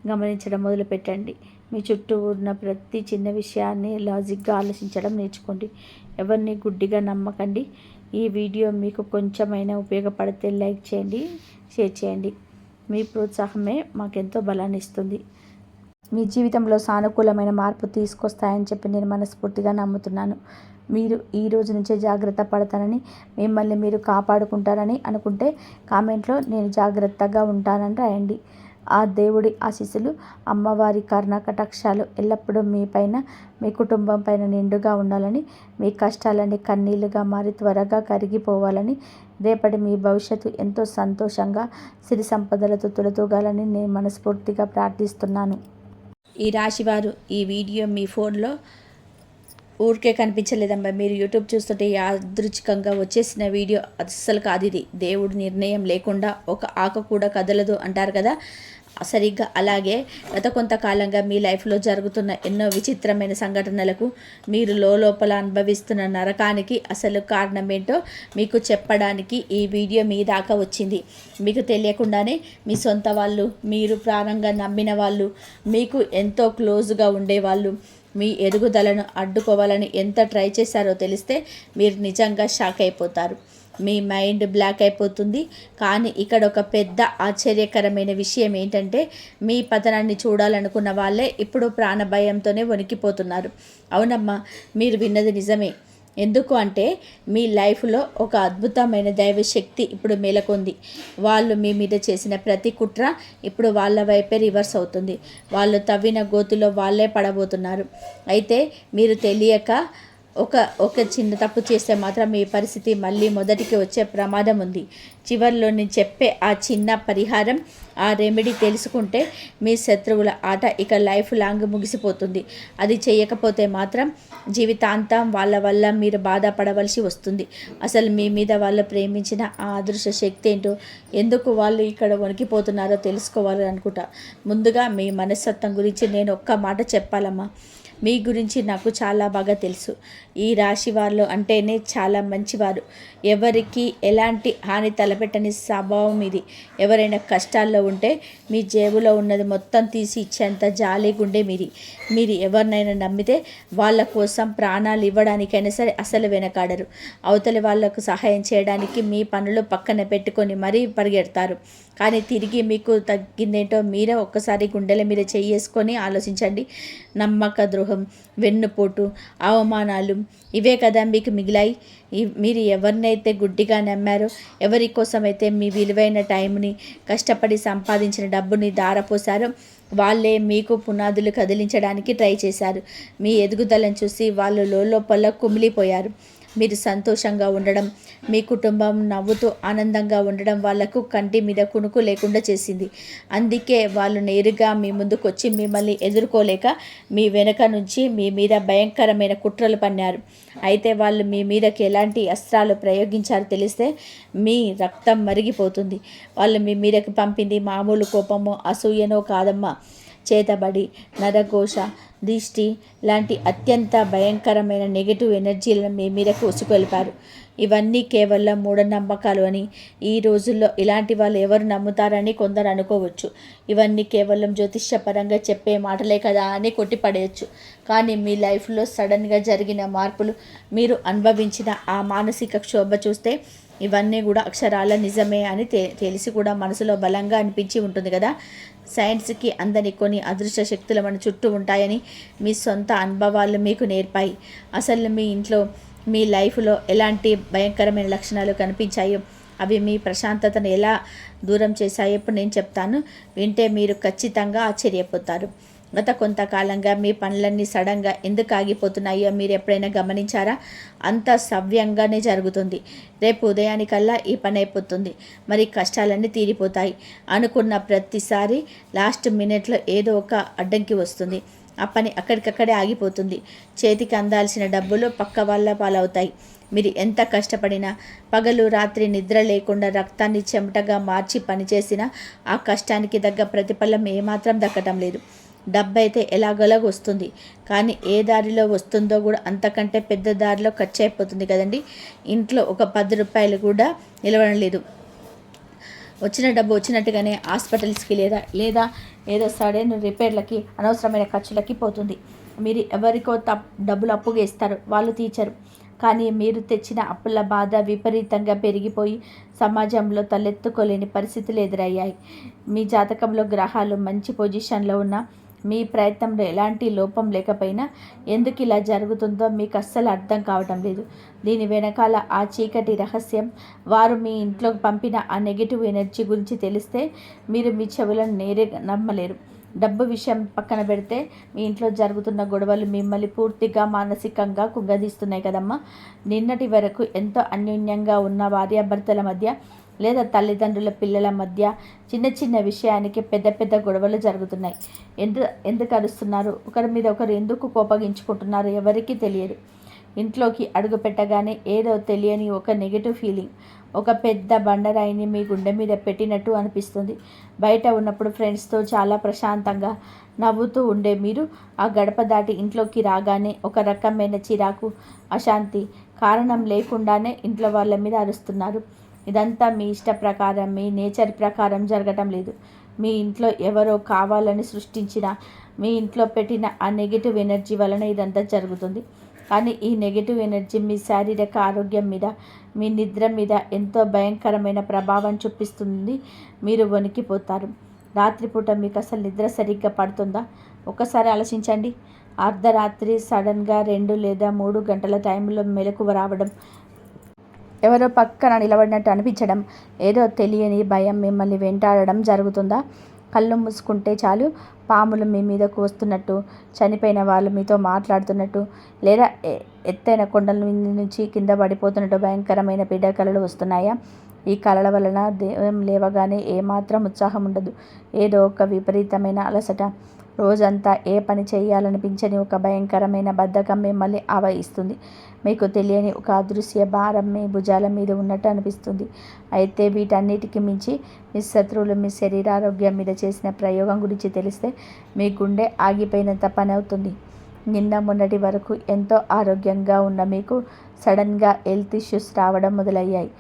[SPEAKER 1] గమనించడం మొదలుపెట్టండి. మీ చుట్టూ ఉన్న ప్రతి చిన్న విషయాన్ని లాజిక్గా ఆలోచించడం నేర్చుకోండి. ఎవరిని గుడ్డిగా నమ్మకండి. ఈ వీడియో మీకు కొంచెమైనా ఉపయోగపడితే లైక్ చేయండి, షేర్ చేయండి. మీ ప్రోత్సాహమే మాకెంతో బలాన్ని ఇస్తుంది. మీ జీవితంలో సానుకూలమైన మార్పు తీసుకొస్తాయని చెప్పి నేను మనస్ఫూర్తిగా నమ్ముతున్నాను. మీరు ఈ రోజు నుంచే జాగ్రత్త పడతానని, మిమ్మల్ని మీరు కాపాడుకుంటారని అనుకుంటే కామెంట్లో నేను జాగ్రత్తగా ఉంటానని రాయండి. ఆ దేవుడి ఆశీస్సులు, అమ్మవారి కటాక్షాలు ఎల్లప్పుడూ మీ పైన, మీ కుటుంబం పైన నిండుగా ఉండాలని, మీ కష్టాలన్నీ కన్నీళ్లుగా మారి త్వరగా కరిగిపోవాలని, రేపటి మీ భవిష్యత్తు ఎంతో సంతోషంగా సిరి సంపదలతో తులతూగాలని నేను మనస్ఫూర్తిగా ప్రార్థిస్తున్నాను. ఈ రాశివారు ఈ వీడియో మీ ఫోన్లో ఊరికే కనిపించలేదమ్మా. మీరు యూట్యూబ్ చూస్తుంటే యాదృచ్ఛికంగా వచ్చేసిన వీడియో అస్సలు కాదు ఇది. దేవుడి నిర్ణయం లేకుండా ఒక ఆకు కూడా కదలదు అంటారు కదా, సరిగ్గా అలాగే గత కొంతకాలంగా మీ లైఫ్లో జరుగుతున్న ఎన్నో విచిత్రమైన సంఘటనలకు, మీరు లోపల అనుభవిస్తున్న నరకానికి అసలు కారణం ఏంటో మీకు చెప్పడానికి ఈ వీడియో మీ దాకా వచ్చింది. మీకు తెలియకుండానే మీ సొంత వాళ్ళు, మీరు ప్రాణంగా నమ్మిన వాళ్ళు, మీకు ఎంతో క్లోజ్గా ఉండేవాళ్ళు మీ ఎదుగుదలను అడ్డుకోవాలని ఎంత ట్రై చేశారో తెలిస్తే మీరు నిజంగా షాక్ అయిపోతారు. మీ మైండ్ బ్లాక్ అయిపోతుంది. కానీ ఇక్కడ ఒక పెద్ద ఆశ్చర్యకరమైన విషయం ఏంటంటే, మీ పతనాన్ని చూడాలనుకున్న వాళ్ళే ఇప్పుడు ప్రాణభయంతోనే వణికిపోతున్నారు. అవునమ్మా, మీరు విన్నది నిజమే. ఎందుకు అంటే మీ లైఫ్లో ఒక అద్భుతమైన దైవశక్తి ఇప్పుడు మేలకొంది. వాళ్ళు మీ మీద చేసిన ప్రతి కుట్ర ఇప్పుడు వాళ్ళ వైపే రివర్స్ అవుతుంది. వాళ్ళు తవ్విన గోతులో వాళ్ళే పడబోతున్నారు. అయితే మీరు తెలియక ఒక చిన్న తప్పు చేస్తే మాత్రం మీ పరిస్థితి మళ్ళీ మొదటికి వచ్చే ప్రమాదం ఉంది. చివరిలో నేను చెప్పే ఆ చిన్న పరిహారం, ఆ రెమెడీ తెలుసుకుంటే మీ శత్రువుల ఆట ఇక లైఫ్ లాంగ్ ముగిసిపోతుంది. అది చేయకపోతే మాత్రం జీవితాంతం వాళ్ళ వల్ల మీరు బాధపడవలసి వస్తుంది. అసలు మీ మీద వాళ్ళు ప్రేమించిన ఆ అదృశ్య శక్తి ఏంటో, ఎందుకు వాళ్ళు ఇక్కడ వణికిపోతున్నారో తెలుసుకోవాలి అనుకుంటా. ముందుగా మీ మనస్తత్వం గురించి నేను ఒక్క మాట చెప్పాలమ్మా. మీ గురించి నాకు చాలా బాగా తెలుసు. ఈ రాశి వాళ్ళు అంటేనే చాలా మంచివారు. ఎవరికి ఎలాంటి హాని తలపెట్టని స్వభావం ఇది. ఎవరైనా కష్టాల్లో ఉంటే మీ జేబులో ఉన్నది మొత్తం తీసి ఇచ్చేంత జాలి గుండె మీది. మీరు ఎవరినైనా నమ్మితే వాళ్ళ కోసం ప్రాణాలు ఇవ్వడానికైనా సరే అసలు వెనకాడరు. అవతలి వాళ్లకు సహాయం చేయడానికి మీ పనులు పక్కన పెట్టుకొని మరీ పరిగెడతారు. కానీ తిరిగి మీకు తగ్గిందేంటో మీరే ఒక్కసారి గుండెల మీద చేసుకొని ఆలోచించండి. నమ్మక ద్రోహం, వెన్నుపోటు, అవమానాలు ఇవే కదా మీకు మిగిలాయి. మీరు ఎవరినైతే గుడ్డిగా నమ్మారో, ఎవరి కోసమైతే మీ విలువైన టైంని, కష్టపడి సంపాదించిన డబ్బుని దారపోసారో వాళ్ళే మీకు పునాదులు కదిలించడానికి ట్రై చేశారు. మీ ఎదుగుదలను చూసి వాళ్ళు లోపల కుమిలిపోయారు. మీరు సంతోషంగా ఉండడం, మీ కుటుంబం నవ్వుతూ ఆనందంగా ఉండడం వాళ్లకు కంటి మీద కునుకు లేకుండా చేసింది. అందుకే వాళ్ళు నేరుగా మీ ముందుకు వచ్చి మిమ్మల్ని ఎదుర్కోలేక మీ వెనక నుంచి మీ మీద భయంకరమైన కుట్రలు పన్నారు. అయితే వాళ్ళు మీ మీదకి ఎలాంటి అస్త్రాలు ప్రయోగించారో తెలిస్తే మీ రక్తం మరిగిపోతుంది. వాళ్ళు మీ మీదకి పంపింది మామూలు కోపమో అసూయనో కాదమ్మా. చేతబడి, నరఘోష, దిష్టి లాంటి అత్యంత భయంకరమైన నెగిటివ్ ఎనర్జీలను మీ మీదకు ఉసుకొల్పారు. ఇవన్నీ కేవలం మూఢనమ్మకాలు అని, ఈ రోజుల్లో ఇలాంటి వాళ్ళు ఎవరు నమ్ముతారని కొందరు అనుకోవచ్చు. ఇవన్నీ కేవలం జ్యోతిష్యపరంగా చెప్పే మాటలే కదా అని కొట్టిపడేయచ్చు. కానీ మీ లైఫ్లో సడన్గా జరిగిన మార్పులు, మీరు అనుభవించిన ఆ మానసిక క్షోభ చూస్తే ఇవన్నీ కూడా అక్షరాల నిజమే అని తెలిసి కూడా మనసులో బలంగా అనిపించి ఉంటుంది కదా. సైన్స్కి అందని కొన్ని అదృశ్య శక్తులు మన చుట్టూ ఉంటాయని మీ సొంత అనుభవాలు మీకు నేర్పాయి. అసలు మీ ఇంట్లో, మీ లైఫ్లో ఎలాంటి భయంకరమైన లక్షణాలు కనిపించాయో అవి మీ ప్రశాంతతను ఎలా దూరం చేశాయో ఇప్పుడు నేను చెప్తాను. వింటే మీరు ఖచ్చితంగా ఆశ్చర్యపోతారు. గత కొంతకాలంగా మీ పనులన్నీ సడన్గా ఎందుకు ఆగిపోతున్నాయో మీరు ఎప్పుడైనా గమనించారా? అంత సవ్యంగానే జరుగుతుంది. రేపు ఉదయానికల్లా ఈ పని అయిపోతుంది. మరి కష్టాలన్నీ తీరిపోతాయి. అనుకున్న ప్రతిసారి లాస్ట్ మినిట్లో ఏదో ఒక అడ్డంకి వస్తుంది. ఆ పని అక్కడికక్కడే ఆగిపోతుంది. చేతికి అందాల్సిన డబ్బులు పక్క వాళ్ళ పాలవుతాయి. మీరు ఎంత కష్టపడినా, పగలు రాత్రి నిద్ర లేకుండా రక్తాన్ని చెమటగా మార్చి పనిచేసినా ఆ కష్టానికి తగ్గ ప్రతిఫలం ఏమాత్రం దక్కటం లేదు. డబ్బు అయితే ఎలాగోలాగ వస్తుంది, కానీ ఏ దారిలో వస్తుందో కూడా అంతకంటే పెద్ద దారిలో ఖర్చు అయిపోతుంది కదండి. ఇంట్లో ఒక 10 రూపాయలు కూడా నిలవడం లేదు. వచ్చిన డబ్బు వచ్చినట్టుగానే హాస్పిటల్స్కి లేదా ఏదో సడన్ రిపేర్లకి అనవసరమైన ఖర్చులకి పోతుంది. మీరు ఎవరికో డబ్బులు అప్పుగా ఇస్తారు, వాళ్ళు తీర్చరు. కానీ మీరు తెచ్చిన అప్పుల బాధ విపరీతంగా పెరిగిపోయి సమాజంలో తలెత్తుకోలేని పరిస్థితులు ఎదురయ్యాయి. మీ జాతకంలో గ్రహాలు మంచి పొజిషన్లో ఉన్న మీ ప్రయత్నంలో ఎలాంటి లోపం లేకపోయినా ఎందుకు ఇలా జరుగుతుందో మీకు అస్సలు అర్థం కావటం లేదు. దీని వెనకాల ఆ చీకటి రహస్యం, వారు మీ ఇంట్లోకి పంపిన ఆ నెగిటివ్ ఎనర్జీ గురించి తెలిస్తే మీరు మీ చెవులను నేరే నమ్మలేరు. డబ్బు విషయం పక్కన పెడితే మీ ఇంట్లో జరుగుతున్న గొడవలు మిమ్మల్ని పూర్తిగా మానసికంగా కుంగదీస్తున్నాయి కదమ్మా. నిన్నటి వరకు ఎంతో అన్యోన్యంగా ఉన్న భార్యాభర్తల మధ్య లేదా తల్లిదండ్రుల పిల్లల మధ్య చిన్న చిన్న విషయానికి పెద్ద పెద్ద గొడవలు జరుగుతున్నాయి. ఎందుకు అరుస్తున్నారు, ఒకరి మీద ఒకరు ఎందుకు కోపగించుకుంటున్నారు ఎవరికీ తెలియదు. ఇంట్లోకి అడుగు పెట్టగానే ఏదో తెలియని ఒక నెగిటివ్ ఫీలింగ్, ఒక పెద్ద బండరాయిని మీ గుండె మీద పెట్టినట్టు అనిపిస్తుంది. బయట ఉన్నప్పుడు ఫ్రెండ్స్తో చాలా ప్రశాంతంగా నవ్వుతూ ఉండే మీరు ఆ గడప దాటి ఇంట్లోకి రాగానే ఒక రకమైన చిరాకు, అశాంతి, కారణం లేకుండానే ఇంట్లో వాళ్ళ మీద అరుస్తున్నారు. ఇదంతా మీ ఇష్ట ప్రకారం, మీ నేచర్ ప్రకారం జరగటం లేదు. మీ ఇంట్లో ఎవరో కావాలని సృష్టించిన, మీ ఇంట్లో పెట్టిన ఆ నెగిటివ్ ఎనర్జీ వలన ఇదంతా జరుగుతుంది. కానీ ఈ నెగిటివ్ ఎనర్జీ మీ శారీరక ఆరోగ్యం మీద, మీ నిద్ర మీద ఎంతో భయంకరమైన ప్రభావం చూపిస్తుంది. మీరు వణికిపోతారు. రాత్రిపూట మీకు అసలు నిద్ర సరిగ్గా పడుతుందా? ఒక్కసారి ఆలోచించండి. అర్ధరాత్రి సడన్గా 2 లేదా 3 గంటల టైంలో మెలకువ రావడం, ఎవరో పక్కన నిలబడినట్టు అనిపించడం, ఏదో తెలియని భయం మిమ్మల్ని వెంటాడడం జరుగుతుందా? కళ్ళు మూసుకుంటే చాలు పాములు మీ మీదకు వస్తున్నట్టు, చనిపోయిన వాళ్ళు మీతో మాట్లాడుతున్నట్టు, లేదా ఎత్తైన కొండల నుంచి కింద పడిపోతున్నట్టు భయంకరమైన పీడ కళలు వస్తున్నాయా? ఈ కళల వలన దేవం లేవగానే ఏమాత్రం ఉత్సాహం ఉండదు. ఏదో ఒక విపరీతమైన అలసట, రోజంతా ఏ పని చేయాలనిపించని ఒక భయంకరమైన బద్ధకం మిమ్మల్ని ఆవహిస్తుంది. మీకు తెలియని ఒక అదృశ్య భారం మీ భుజాల మీద ఉన్నట్టు అనిపిస్తుంది. అయితే వీటన్నిటికి మించి మీ శత్రువులు మీ శరీరారోగ్యం మీద చేసిన ప్రయోగం గురించి తెలిస్తే మీ గుండె ఆగిపోయినంత పని అవుతుంది. నిన్న మొన్నటి వరకు ఎంతో ఆరోగ్యంగా ఉన్న మీకు సడన్గా హెల్త్ ఇష్యూస్ రావడం మొదలయ్యాయి.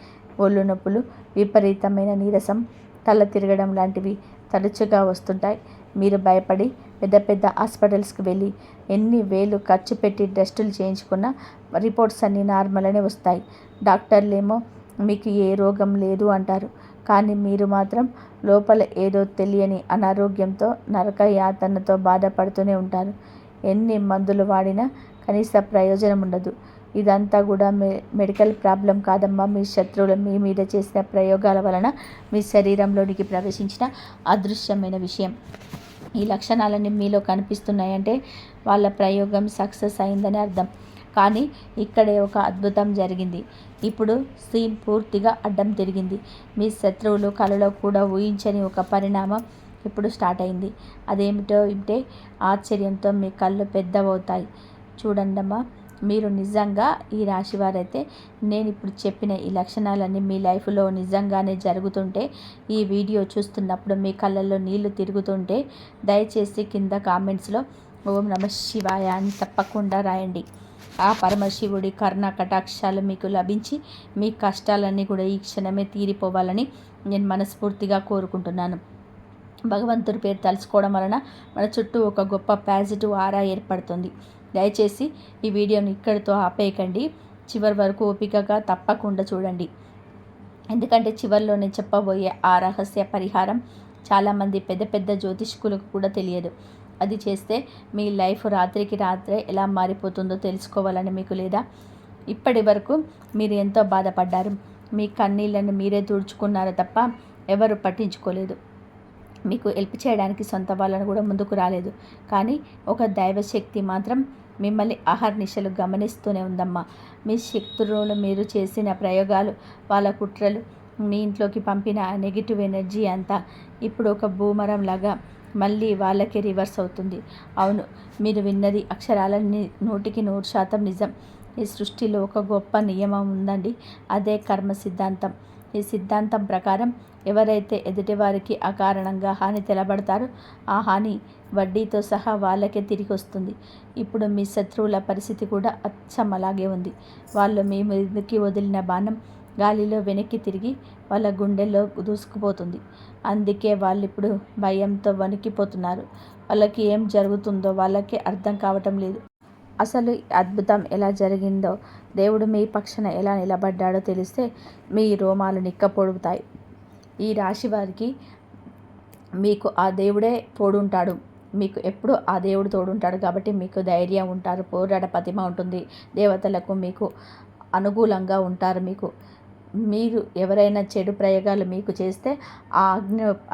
[SPEAKER 1] ఒళ్ళు నొప్పులు, విపరీతమైన నీరసం, తల తిరగడం లాంటివి తరచుగా వస్తుంటాయి. మీరు భయపడి పెద్ద పెద్ద హాస్పిటల్స్కి వెళ్ళి ఎన్ని వేలు ఖర్చు పెట్టి టెస్టులు చేయించుకున్నా రిపోర్ట్స్ అన్నీ నార్మల్ అనే వస్తాయి. డాక్టర్లేమో మీకు ఏ రోగం లేదు అంటారు. కానీ మీరు మాత్రం లోపల ఏదో తెలియని అనారోగ్యంతో, నరక యాతనతో బాధపడుతూనే ఉంటారు. ఎన్ని మందులు వాడినా కనీస ప్రయోజనం ఉండదు. ఇదంతా కూడా మెడికల్ ప్రాబ్లం కాదమ్మా, మీ శత్రువులు మీ మీద చేసిన ప్రయోగాల వలన మీ శరీరంలోనికి ప్రవేశించిన అదృశ్యమైన విషయం. ఈ లక్షణాలన్నీ మీలో కనిపిస్తున్నాయంటే వాళ్ళ ప్రయోగం సక్సెస్ అయిందని అర్థం. కానీ ఇక్కడే ఒక అద్భుతం జరిగింది. ఇప్పుడు సీన్ పూర్తిగా అడ్డం తిరిగింది. మీ శత్రువులు కలలో కూడా ఊహించని ఒక పరిణామం ఇప్పుడు స్టార్ట్ అయింది. అదేమిటో వింటే ఆశ్చర్యంతో మీ కళ్ళు పెద్దవవుతాయి. చూడండమ్మా, మీరు నిజంగా ఈ రాశివారైతే నేను ఇప్పుడు చెప్పిన ఈ లక్షణాలన్నీ మీ లైఫ్లో నిజంగానే జరుగుతుంటే, ఈ వీడియో చూస్తున్నప్పుడు మీ కళ్ళల్లో నీళ్లు తిరుగుతుంటే దయచేసి కింద కామెంట్స్లో ఓం నమః శివాయ అని తప్పకుండా రాయండి. ఆ పరమశివుడి కరుణ కటాక్షాలు మీకు లభించి మీ కష్టాలన్నీ కూడా ఈ క్షణమే తీరిపోవాలని నేను మనస్ఫూర్తిగా కోరుకుంటున్నాను. భగవంతుడి పేరు తలుచుకోవడం వలన మన చుట్టూ ఒక గొప్ప పాజిటివ్ ఆరా ఏర్పడుతుంది. దయచేసి ఈ వీడియోని ఇక్కడితో ఆపేయకండి. చివరి వరకు ఓపికగా తప్పకుండా చూడండి. ఎందుకంటే చివరిలో నేను చెప్పబోయే ఆ రహస్య పరిహారం చాలామంది పెద్ద పెద్ద జ్యోతిష్కులకు కూడా తెలియదు. అది చేస్తే మీ లైఫ్ రాత్రికి రాత్రే ఎలా మారిపోతుందో తెలుసుకోవాలని మీకు లేదా? ఇప్పటి వరకు మీరు ఎంతో బాధపడ్డారు. మీ కన్నీళ్లను మీరే తుడుచుకున్నారు తప్ప ఎవరు పట్టించుకోలేదు. మీకు హెల్ప్ చేయడానికి సొంత వాళ్ళను కూడా ముందుకు రాలేదు. కానీ ఒక దైవశక్తి మాత్రం మిమ్మల్ని అహర్నిశలు గమనిస్తూనే ఉందమ్మా. మీ శత్రువులు మీరు చేసిన ప్రయోగాలు, వాళ్ళ కుట్రలు, మీ ఇంట్లోకి పంపిన నెగిటివ్ ఎనర్జీ అంతా ఇప్పుడు ఒక బూమరం లాగా మళ్ళీ వాళ్ళకే రివర్స్ అవుతుంది. అవును, మీరు విన్నది అక్షరాలని 100% నిజం. ఈ సృష్టిలో ఒక గొప్ప నియమం ఉందండి. అదే కర్మ సిద్ధాంతం. ఈ సిద్ధాంతం ప్రకారం ఎవరైతే ఎదుటివారికి అకారణంగా హాని తెలబడతారో ఆ హాని వడ్డీతో సహా వాళ్ళకే తిరిగి వస్తుంది. ఇప్పుడు మీ శత్రువుల పరిస్థితి కూడా అచ్చం అలాగే ఉంది. వాళ్ళు మీ మీదకి వదిలిన బాణం గాలిలో వెనక్కి తిరిగి వాళ్ళ గుండెల్లో దూసుకుపోతుంది. అందుకే వాళ్ళు ఇప్పుడు భయంతో వణికిపోతున్నారు. వాళ్ళకి ఏం జరుగుతుందో వాళ్ళకే అర్థం కావటం లేదు. అసలు ఈ అద్భుతం ఎలా జరిగిందో, దేవుడు మీ పక్షాన ఎలా నిలబడ్డాడో తెలిస్తే మీ రోమాలు నిక్కపొడుగుతాయి. ఈ రాశి వారికి మీకు ఆ దేవుడే తోడుంటాడు. మీకు ఎప్పుడు ఆ దేవుడు తోడుంటాడు కాబట్టి మీకు ధైర్యం ఉంటారు, పోరాట పటిమ ఉంటుంది. దేవతలకు మీకు అనుకూలంగా ఉంటారు. మీరు ఎవరైనా చెడు ప్రయోగాలు మీకు చేస్తే ఆ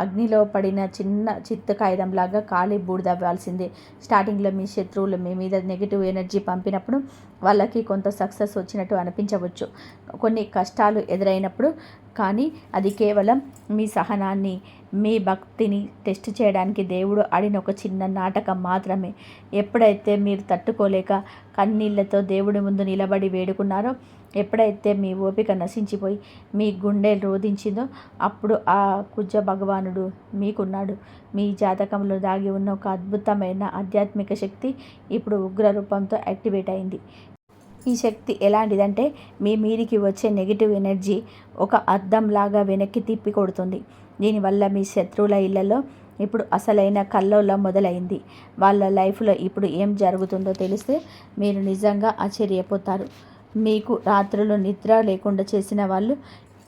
[SPEAKER 1] అగ్నిలో పడిన చిన్న చిత్తు కాగితంలాగా కాలి బూడిదవ్వాల్సిందే. స్టార్టింగ్లో మీ శత్రువులు మీ మీద నెగిటివ్ ఎనర్జీ పంపినప్పుడు వాళ్ళకి కొంత సక్సెస్ వచ్చినట్టు అనిపించవచ్చు, కొన్ని కష్టాలు ఎదురైనప్పుడు. కానీ అది కేవలం మీ సహనాన్ని, మీ భక్తిని టెస్ట్ చేయడానికి దేవుడు ఆడిన ఒక చిన్న నాటకం మాత్రమే. ఎప్పుడైతే మీరు తట్టుకోలేక కన్నీళ్లతో దేవుడి ముందు నిలబడి వేడుకున్నారో, ఎప్పుడైతే మీ ఓపిక నశించిపోయి మీ గుండె రోధించిందో, అప్పుడు ఆ కుజ భగవానుడు మీకున్నాడు. మీ జాతకంలో దాగి ఉన్న ఒక అద్భుతమైన ఆధ్యాత్మిక శక్తి ఇప్పుడు ఉగ్ర రూపంతో యాక్టివేట్ అయింది. ఈ శక్తి ఎలాంటిదంటే మీ మీదికి వచ్చే నెగిటివ్ ఎనర్జీ ఒక అద్దంలాగా వెనక్కి తిప్పి కొడుతుంది. దీనివల్ల మీ శత్రువుల ఇళ్లలో ఇప్పుడు అసలైన కల్లోలం మొదలైంది. వాళ్ళ లైఫ్లో ఇప్పుడు ఏం జరుగుతుందో తెలిస్తే మీరు నిజంగా ఆశ్చర్యపోతారు. మీకు రాత్రులు నిద్ర లేకుండా చేసిన వాళ్ళు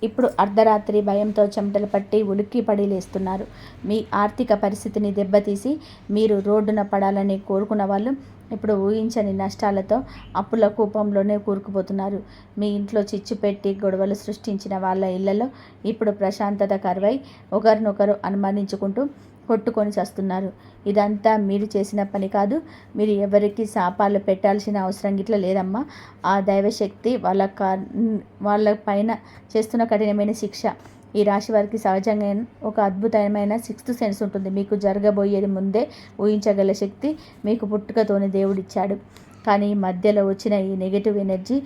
[SPEAKER 1] ఇప్పుడు అర్ధరాత్రి భయంతో చెమటలు పట్టి ఉలిక్కిపడి లేస్తున్నారు. మీ ఆర్థిక పరిస్థితిని దెబ్బతీసి మీరు రోడ్డున పడాలని కోరుకున్న వాళ్ళు ఇప్పుడు ఊహించని నష్టాలతో అప్పుల కూపంలోనే కూరుకుపోతున్నారు. మీ ఇంట్లో చిచ్చు పెట్టి గొడవలు సృష్టించిన వాళ్ళ ఇళ్లలో ఇప్పుడు ప్రశాంతత కరువై ఒకరినొకరు అనుమానించుకుంటూ కొట్టుకొని చస్తున్నారు. ఇదంతా మీరు చేసిన పని కాదు. మీరు ఎవరికి శాపాలు పెట్టాల్సిన అవసరం గిట్ల లేదమ్మా. ఆ దైవశక్తి వాళ్ళ పైన చేస్తున్న కఠినమైన శిక్ష. ఈ రాశి వారికి సహజంగా ఒక అద్భుతమైన 6th సెన్స్ ఉంటుంది. మీకు జరగబోయేది ముందే ఊహించగల శక్తి మీకు పుట్టుకతోనే దేవుడిచ్చాడు. కానీ మధ్యలో వచ్చిన ఈ నెగిటివ్ ఎనర్జీ,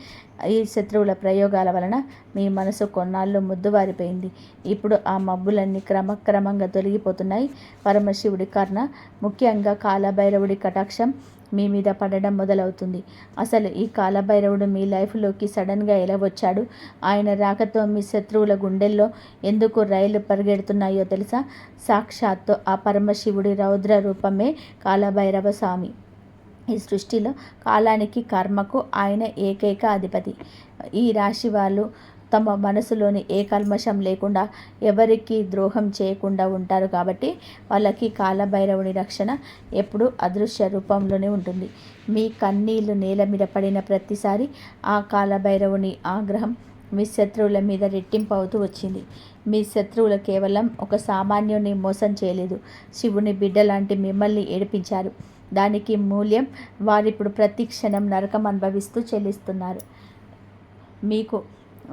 [SPEAKER 1] ఈ శత్రువుల ప్రయోగాల వలన మీ మనసు కొన్నాళ్ళు ముద్దువారిపోయింది. ఇప్పుడు ఆ మబ్బులన్నీ క్రమక్రమంగా తొలగిపోతున్నాయి. పరమశివుడి కర్ణ, ముఖ్యంగా కాలభైరవుడి కటాక్షం మీ మీద పడడం మొదలవుతుంది. అసలు ఈ కాలభైరవుడు మీ లైఫ్లోకి సడన్గా ఎలా వచ్చాడు, ఆయన రాకతో మీ శత్రువుల గుండెల్లో ఎందుకు రైళ్లు పరిగెడుతున్నాయో తెలుసా? సాక్షాత్తు ఆ పరమశివుడి రౌద్ర రూపమే కాలభైరవ స్వామి. ఈ సృష్టిలో కాలానికి, కర్మకు ఆయన ఏకైక అధిపతి. ఈ రాశి వాళ్ళు తమ మనసులోని ఏ కల్మషం లేకుండా ఎవరికి ద్రోహం చేయకుండా ఉంటారు కాబట్టి వాళ్ళకి కాలభైరవుని రక్షణ ఎప్పుడూ అదృశ్య రూపంలోనే ఉంటుంది. మీ కన్నీళ్లు నేల మీద పడిన ప్రతిసారి ఆ కాలభైరవుని ఆగ్రహం మీ శత్రువుల మీద రెట్టింపు అవుతూ వచ్చింది. మీ శత్రువులు కేవలం ఒక సామాన్యుని మోసం చేయలేదు, శివుని బిడ్డ లాంటి మిమ్మల్ని ఏడిపించారు. దానికి మూల్యం వారిప్పుడు ప్రతి క్షణం నరకం అనుభవిస్తూ చెల్లిస్తున్నారు. మీకు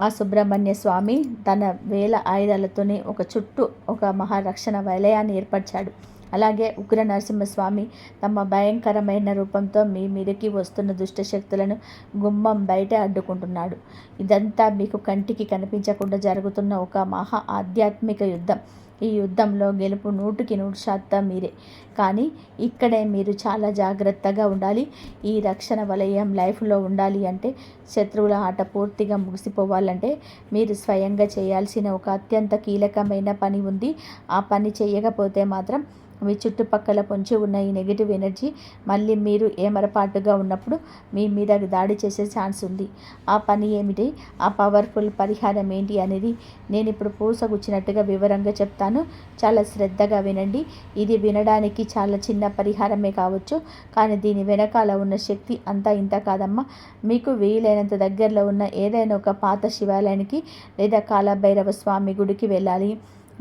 [SPEAKER 1] ఆ సుబ్రహ్మణ్య స్వామి తన 1000 ఆయుధాలతోనే ఒక చుట్టూ ఒక మహారక్షణ వలయాన్ని ఏర్పరిచాడు. అలాగే ఉగ్ర నరసింహస్వామి తమ భయంకరమైన రూపంతో మీ మీదకి వస్తున్న దుష్టశక్తులను గుమ్మం బయట అడ్డుకుంటున్నాడు. ఇదంతా మీకు కంటికి కనిపించకుండా జరుగుతున్న ఒక మహా ఆధ్యాత్మిక యుద్ధం. ఈ యుద్ధంలో గెలుపు 100% మీరే. కానీ ఇక్కడే మీరు చాలా జాగ్రత్తగా ఉండాలి. ఈ రక్షణ వలయం లైఫ్లో ఉండాలి అంటే, శత్రువుల ఆట పూర్తిగా ముగిసిపోవాలంటే మీరు స్వయంగా చేయాల్సిన ఒక అత్యంత కీలకమైన పని ఉంది. ఆ పని చేయకపోతే మాత్రం మీ చుట్టుపక్కల పొంచి ఉన్న ఈ నెగిటివ్ ఎనర్జీ మళ్ళీ మీరు ఏమరపాటుగా ఉన్నప్పుడు మీ మీద దాడి చేసే ఛాన్స్ ఉంది. ఆ పని ఏమిటి, ఆ పవర్ఫుల్ పరిహారం ఏంటి అనేది నేను ఇప్పుడు పూసగుచ్చినట్టుగా వివరంగా చెప్తాను. చాలా శ్రద్ధగా వినండి. ఇది వినడానికి చాలా చిన్న పరిహారమే కావచ్చు, కానీ దీని వెనకాల ఉన్న శక్తి అంతా ఇంత కాదమ్మా. మీకు వీలైనంత దగ్గరలో ఉన్న ఏదైనా ఒక పాత శివాలయానికి లేదా కాలభైరవ స్వామి గుడికి వెళ్ళాలి.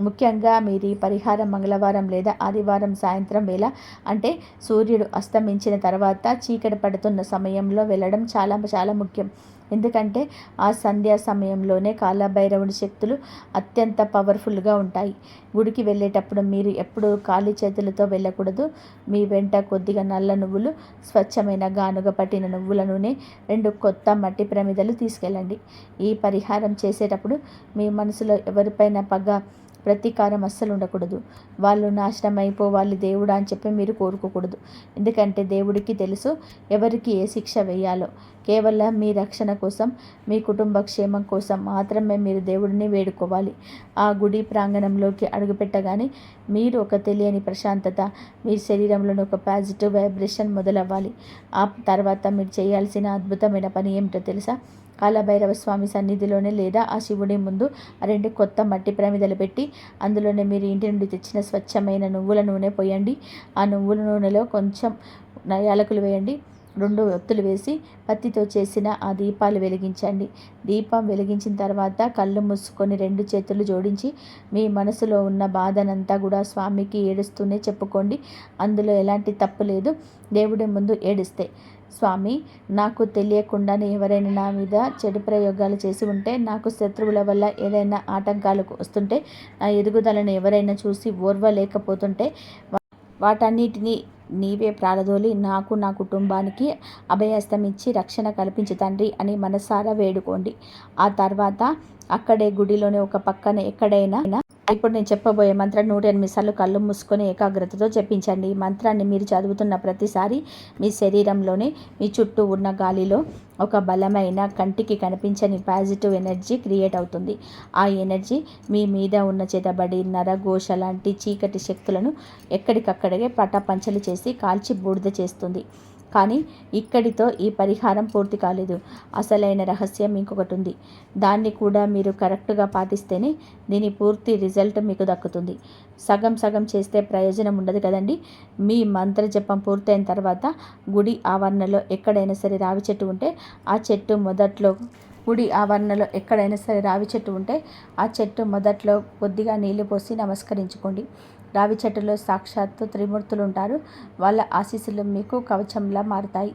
[SPEAKER 1] ముఖ్యంగా మీరు ఈ పరిహారం మంగళవారం లేదా ఆదివారం సాయంత్రం వేళ, అంటే సూర్యుడు అస్తమించిన తర్వాత చీకటి పడుతున్న సమయంలో వెళ్ళడం చాలా చాలా ముఖ్యం. ఎందుకంటే ఆ సంధ్యా సమయంలోనే కాలభైరవుడి శక్తులు అత్యంత పవర్ఫుల్గా ఉంటాయి. గుడికి వెళ్ళేటప్పుడు మీరు ఎప్పుడూ ఖాళీ చేతులతో వెళ్ళకూడదు. మీ వెంట కొద్దిగా నల్ల నువ్వులు, స్వచ్ఛమైన గానుగ పట్టిన నువ్వుల నూనె, 2 కొత్త మట్టి ప్రమిదలు తీసుకెళ్ళండి. ఈ పరిహారం చేసేటప్పుడు మీ మనసులో ఎవరిపైన పగ, ప్రతీకారం అస్సలు ఉండకూడదు. వాళ్ళు నాశనం అయిపోవాలి దేవుడా అని చెప్పి మీరు కోరుకోకూడదు. ఎందుకంటే దేవుడికి తెలుసు ఎవరికి ఏ శిక్ష వేయాలో. కేవలం మీ రక్షణ కోసం, మీ కుటుంబ క్షేమం కోసం మాత్రమే మీరు దేవుడిని వేడుకోవాలి. ఆ గుడి ప్రాంగణంలోకి అడుగుపెట్టగానే మీరు ఒక తెలియని ప్రశాంతత, మీ శరీరంలోని ఒక పాజిటివ్ వైబ్రేషన్ మొదలవ్వాలి. ఆ తర్వాత మీరు చేయాల్సిన అద్భుతమైన పని ఏమిటో తెలుసా? కాలభైరవ స్వామి సన్నిధిలోనే లేదా ఆ శివుడి ముందు 2 కొత్త మట్టి ప్రమిదలు పెట్టి అందులోనే మీరు ఇంటి నుండి తెచ్చిన స్వచ్ఛమైన నువ్వుల నూనె పోయండి. ఆ నువ్వుల నూనెలో కొంచెం యాలకులు వేయండి. 2 ఒత్తులు వేసి పత్తితో చేసిన ఆ దీపాలు వెలిగించండి. దీపం వెలిగించిన తర్వాత కళ్ళు మూసుకొని 2 చేతులు జోడించి మీ మనసులో ఉన్న బాధనంతా కూడా స్వామికి ఏడుస్తూనే చెప్పుకోండి. అందులో ఎలాంటి తప్పు లేదు. దేవుడి ముందు ఏడిస్తే, స్వామి, నాకు తెలియకుండానే ఎవరైనా నా మీద చెడు ప్రయోగాలు చేసి ఉంటే, నాకు శత్రువుల వల్ల ఏదైనా ఆటంకాలు వస్తుంటే, నా ఎదుగుదలను ఎవరైనా చూసి ఓర్వలేకపోతుంటే వాటన్నిటినీ నీవే ప్రారదోలి నాకు, నా కుటుంబానికి అభయస్తమిచ్చి రక్షణ కల్పించు తండ్రి అని మనసారా వేడుకోండి. ఆ తర్వాత అక్కడే గుడిలోనే ఒక పక్కన ఎక్కడైనా ఇప్పుడు నేను చెప్పబోయే మంత్రం 108 సార్లు కళ్ళు మూసుకొని ఏకాగ్రతతో జపించండి. ఈ మంత్రాన్ని మీరు చదువుతున్న ప్రతిసారి మీ శరీరంలోనే, మీ చుట్టూ ఉన్న గాలిలో ఒక బలమైన, కంటికి కనిపించని పాజిటివ్ ఎనర్జీ క్రియేట్ అవుతుంది. ఆ ఎనర్జీ మీ మీద ఉన్న చేతబడి, నరఘోష లాంటి చీకటి శక్తులను ఎక్కడికక్కడే పటాపంచలు చేసి కాల్చి బూడిద చేస్తుంది. కానీ ఇక్కడితో ఈ పరిహారం పూర్తి కాలేదు. అసలైన రహస్యం ఇంకొకటి ఉంది. దాన్ని కూడా మీరు కరెక్ట్గా పాటిస్తేనే దీని పూర్తి రిజల్ట్ మీకు దక్కుతుంది. సగం సగం చేస్తే ప్రయోజనం ఉండదు కదండి. మీ మంత్ర జపం పూర్తయిన తర్వాత గుడి ఆవరణలో ఎక్కడైనా సరే రావి చెట్టు ఉంటే ఆ చెట్టు మొదట్లో కొద్దిగా నీళ్లు పోసి నమస్కరించుకోండి. రావి చెట్టులో సాక్షాత్తు త్రిమూర్తులు ఉంటారు. వాళ్ళ ఆశీస్సులు మీకు కవచంలా మారుతాయి.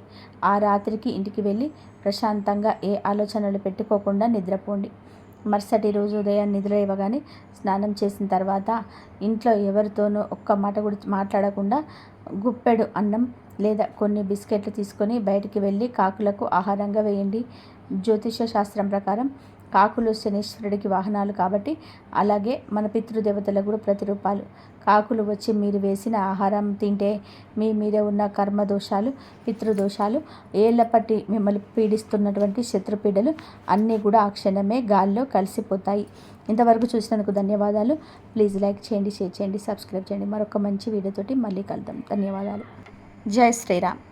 [SPEAKER 1] ఆ రాత్రికి ఇంటికి వెళ్ళి ప్రశాంతంగా ఏ ఆలోచనలు పెట్టుకోకుండా నిద్రపోండి. మరుసటి రోజు ఉదయం నిద్ర ఇవ్వగానే స్నానం చేసిన తర్వాత ఇంట్లో ఎవరితోనూ ఒక్క మాట కూడా మాట్లాడకుండా గుప్పెడు అన్నం లేదా కొన్ని బిస్కెట్లు తీసుకొని బయటికి వెళ్ళి కాకులకు ఆహారంగా వేయండి. జ్యోతిష శాస్త్రం ప్రకారం కాకులు శనీశ్వరుడికి వాహనాలు కాబట్టి, అలాగే మన పితృదేవతలకు కూడా ప్రతిరూపాలు. కాకులు వచ్చి మీరు వేసిన ఆహారం తింటే మీ మీద ఉన్న కర్మదోషాలు, పితృదోషాలు, ఏళ్లపట్టి మిమ్మల్ని పీడిస్తున్నటువంటి శత్రుపీడలు అన్నీ కూడా ఆ క్షణమే గాల్లో కలిసిపోతాయి. ఇంతవరకు చూసినందుకు ధన్యవాదాలు. ప్లీజ్ లైక్ చేయండి, షేర్ చేయండి, సబ్స్క్రైబ్ చేయండి. మరొక మంచి వీడియోతోటి మళ్ళీ కలుద్దాం. ధన్యవాదాలు. జై శ్రీరామ్.